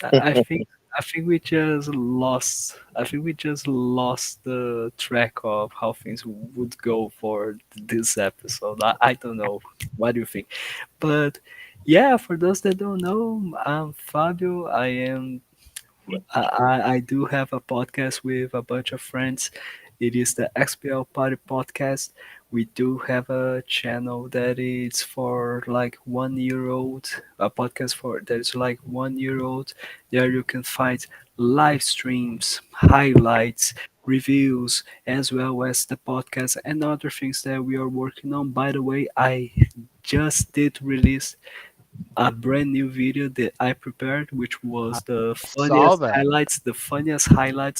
I think, I think we just lost. I think we just lost the track of how things would go for this episode. I don't know. What do you think? But yeah, for those that don't know, I'm Fabio. I do have a podcast with a bunch of friends. It is the XPL Party Podcast. We do have a channel that is for like 1 year old, a podcast for that is like 1 year old. There you can find live streams, highlights, reviews, as well as the podcast and other things that we are working on. By the way, I just did release a brand new video that I prepared, which I was the saw funniest that. highlights,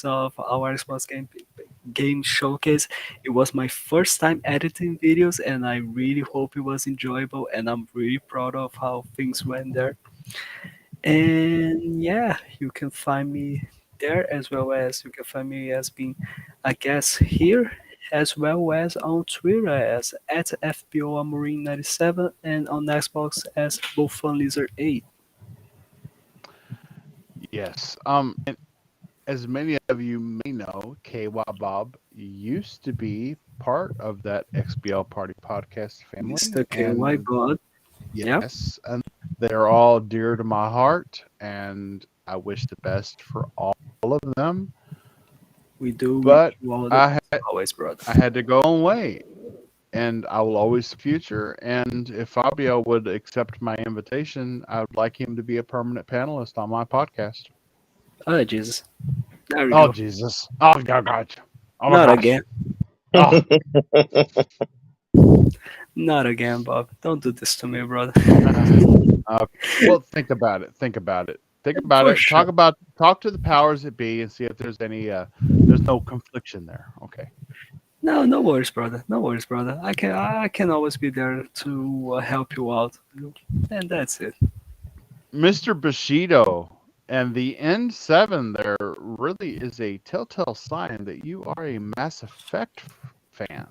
of our Xbox game showcase. It was my first time editing videos, and I really hope it was enjoyable. And I'm really proud of how things went there. And yeah, you can find me there as well as you can find me as being a guest here as well as on Twitter as at FBOAmarine97 and on Xbox as BoFunLizard8. Yes. And as many of you may know, KY Bob used to be part of that XBL Party podcast family, Mr. KY and God. Yep. yes, and they're all dear to my heart, and I wish the best for all of them. We do wish But you all the I best always, brother. I had to go away, and I will always future. And if Fabio would accept my invitation, I would like him to be a permanent panelist on my podcast. Oh Jesus. There we Oh go. Jesus! Oh God! Oh my Not gosh! again. Oh, Not again, Bob. Don't do this to me, brother. well, think about it. Think about it. Think about For it. sure. Talk to the powers that be and see if there's any. There's no confliction there. Okay. No, no worries, brother. No worries, brother. I can always be there to help you out, and that's it. Mr. Bushido and the N7 there really is a telltale sign that you are a Mass Effect fan.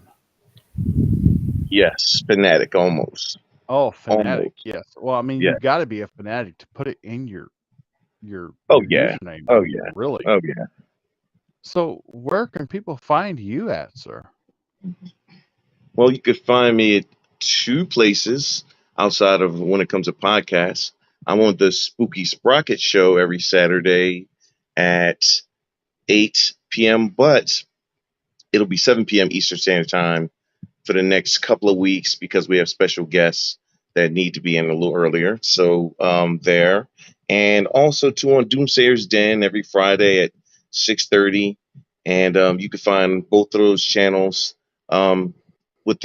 Yes, fanatic almost. Oh, fanatic. Almost. Yes. Well, I mean, Yeah. you've got to be a fanatic to put it in your Oh your yeah. username. Oh yeah. Really. Oh yeah. So, where can people find you at, sir? Well, you could find me at two places outside of when it comes to podcasts. I'm on the Spooky Sprocket show every Saturday at 8 p.m., but it'll be 7 p.m. Eastern Standard Time for the next couple of weeks because we have special guests that need to be in a little earlier. So there. And also too on Doomsayer's Den every Friday at 6:30. And you can find both of those channels with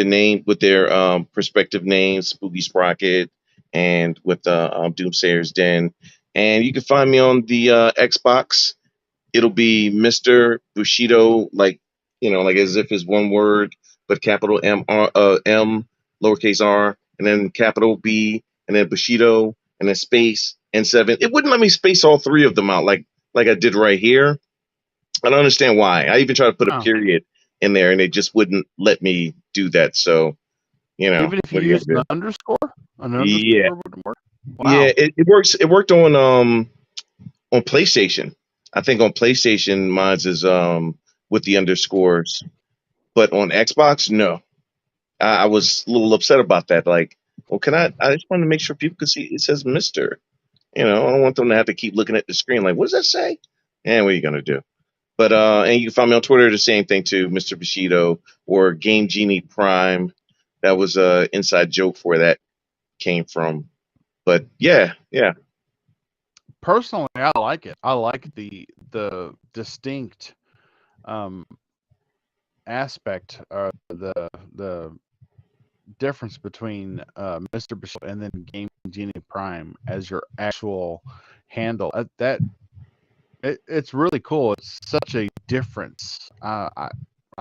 their respective names, Spooky Sprocket and with Doomsayer's Den. And you can find me on the Xbox. It'll be Mr. Bushido, like as if it's one word, but capital M, lowercase r, and then capital B, and then Bushido, and then space and 7. It wouldn't let me space all three of them out like I did right here. I don't understand why. I even tried to put a Oh. period in there, and it just wouldn't let me do that. So, Even if you what are you use gonna an underscore Yeah. wouldn't work. Wow. Yeah, it works. It worked on PlayStation. I think on PlayStation, mine's is with the underscores, but on Xbox, no. I was a little upset about that. Like, well, I just wanted to make sure people could see it says Mister. I don't want them to have to keep looking at the screen like, what does that say? And what are you gonna do? But and you can find me on Twitter the same thing too, Mr. Bushido or Game Genie Prime. That was a inside joke where that came from. But yeah. Personally, I like it. I like the distinct aspect, the difference between Mr. Bushido and then Game Genie Prime as your actual handle. It's really cool. It's such a difference. I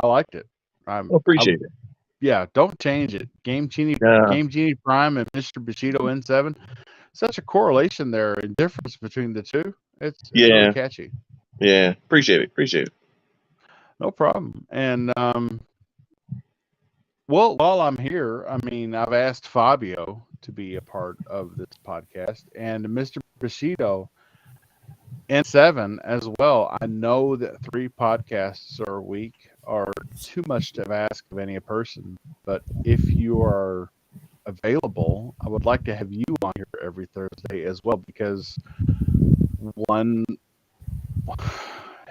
liked it. Appreciate it. Yeah, don't change it. Game Genie Prime and Mr. Bushido N7. Such a correlation there and difference between the two. It's really catchy. Yeah, appreciate it. No problem. And well, while I'm here, I mean, I've asked Fabio to be a part of this podcast and Mr. Bushido N7 as well. I know that 3 podcasts a week are too much to ask of any person, but if you are available, I would like to have you on here every Thursday as well because one.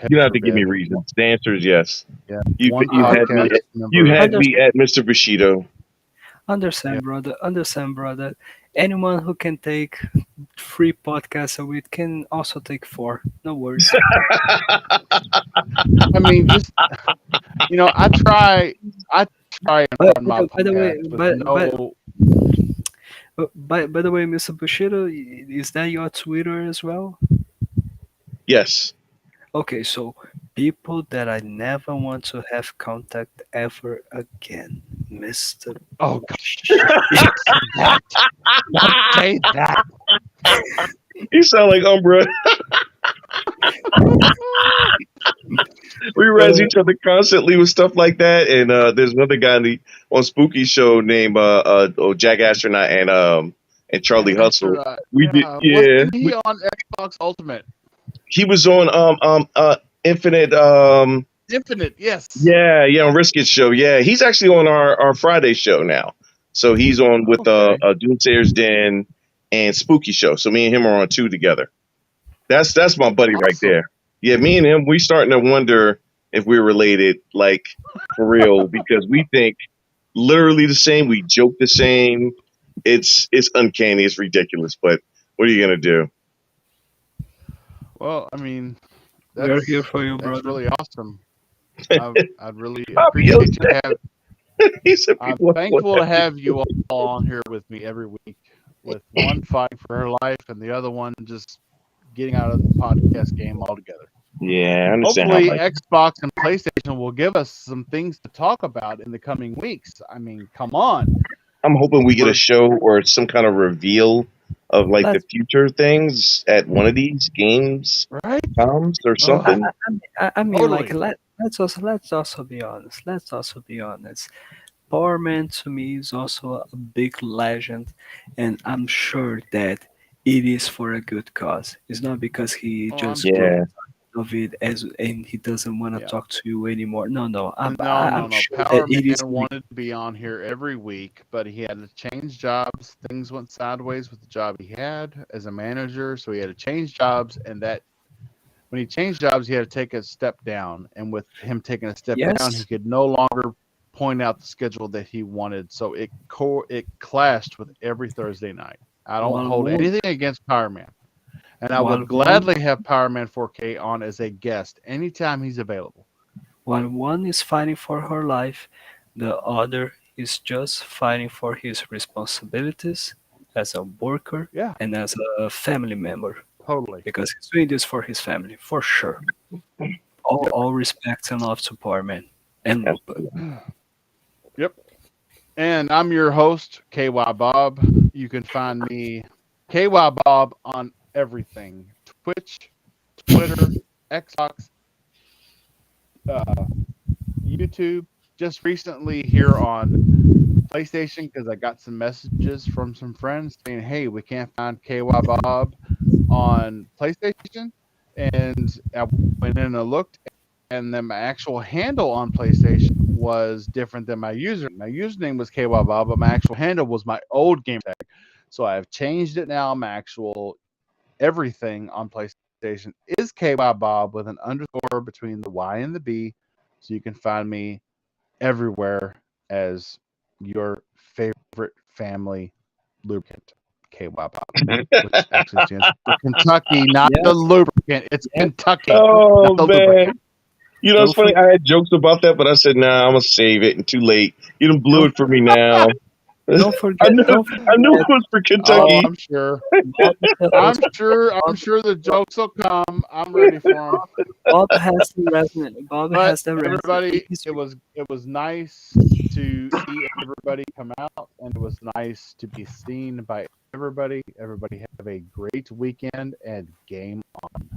You don't have to give me reasons. The answer is yes. Yeah. You had me at Mr. Bushido. Understand, brother. Anyone who can take 3 podcasts a week can also take 4. No worries. I mean, just I try and run my podcast by the way, Mr. Bushido, is that your Twitter as well? Yes. Okay, so people that I never want to have contact ever again, Mr. Oh gosh. Don't say that. You sound like Umbra. We razz each other constantly with stuff like that, and there's another guy on Spooky show named Jack Astronaut and Charlie Hustle. Wasn't he on Xbox Ultimate? He was on Infinite. Infinite, yes. Yeah, on Risk It show. Yeah, he's actually on our Friday show now. So he's on with Doomsayer's Den and Spooky show. So me and him are on 2 together. That's my buddy right there. Yeah, me and him, we starting to wonder if we're related, like for real, because we think literally the same. We joke the same. It's uncanny. It's ridiculous. But what are you gonna do? Well, I mean, we're here for you, brother. That's really awesome. I'd really appreciate you to have. I'm thankful to have you all on here with me every week, with one fighting for her life and the other one just getting out of the podcast game altogether. Yeah, I understand. Hopefully, Xbox and PlayStation will give us some things to talk about in the coming weeks. I mean, come on. I'm hoping we get a show or some kind of reveal of like the future things at one of these games, right? Or something. I mean, totally. Like let's also be honest. Power Man to me is also a big legend, and I'm sure that it is for a good cause. It's not because he just of it and he doesn't want to Yeah. talk to you anymore. No. I'm No. sure Power that it Man is wanted to be on here every week, but he had to change jobs. Things went sideways with the job he had as a manager, so he had to change jobs. And that when he changed jobs, he had to take a step down. And with him taking a step down, he yes. could no longer point out the schedule that he wanted. So it clashed with every Thursday night. I don't While hold one anything against Power Man. And I while would one gladly have Power Man 4K on as a guest anytime he's available. while one is fighting for her life, the other is just fighting for his responsibilities as a worker Yeah, and as a family member totally. because he's doing this for his family for sure. All respect and love to Power Man and Lupa. Yep. And I'm your host, KY Bob. You can find me, KY Bob, on everything: Twitch, Twitter, Xbox, uh, YouTube. Just recently here on PlayStation because I got some messages from some friends saying, "Hey, we can't find KY Bob on PlayStation," and I went in and looked, and then my actual handle on PlayStation was different than my username. My username was KY Bob, but my actual handle was my old game tag. So I've changed it now. My actual everything on PlayStation is KY Bob with an underscore between the Y and the B. So you can find me everywhere as your favorite family lubricant, KY Bob, which actually stands for Kentucky, not the Yes, lubricant. It's yes. Kentucky, Oh not the man. lubricant. You know, it's Don't funny. forget, I had jokes about that, but I said, "Nah, I'm gonna save it." And too late. You done blew don't, it for me now. don't I forget, knew. don't I knew it forget. was for Oh, Kentucky. I'm sure. Bob tells I'm Bob, sure the jokes will come. I'm ready for them. Bob has the resonant. Bob But has the resonant in everybody, his. it was nice to see everybody come out, and it was nice to be seen by everybody. Everybody have a great weekend and game on.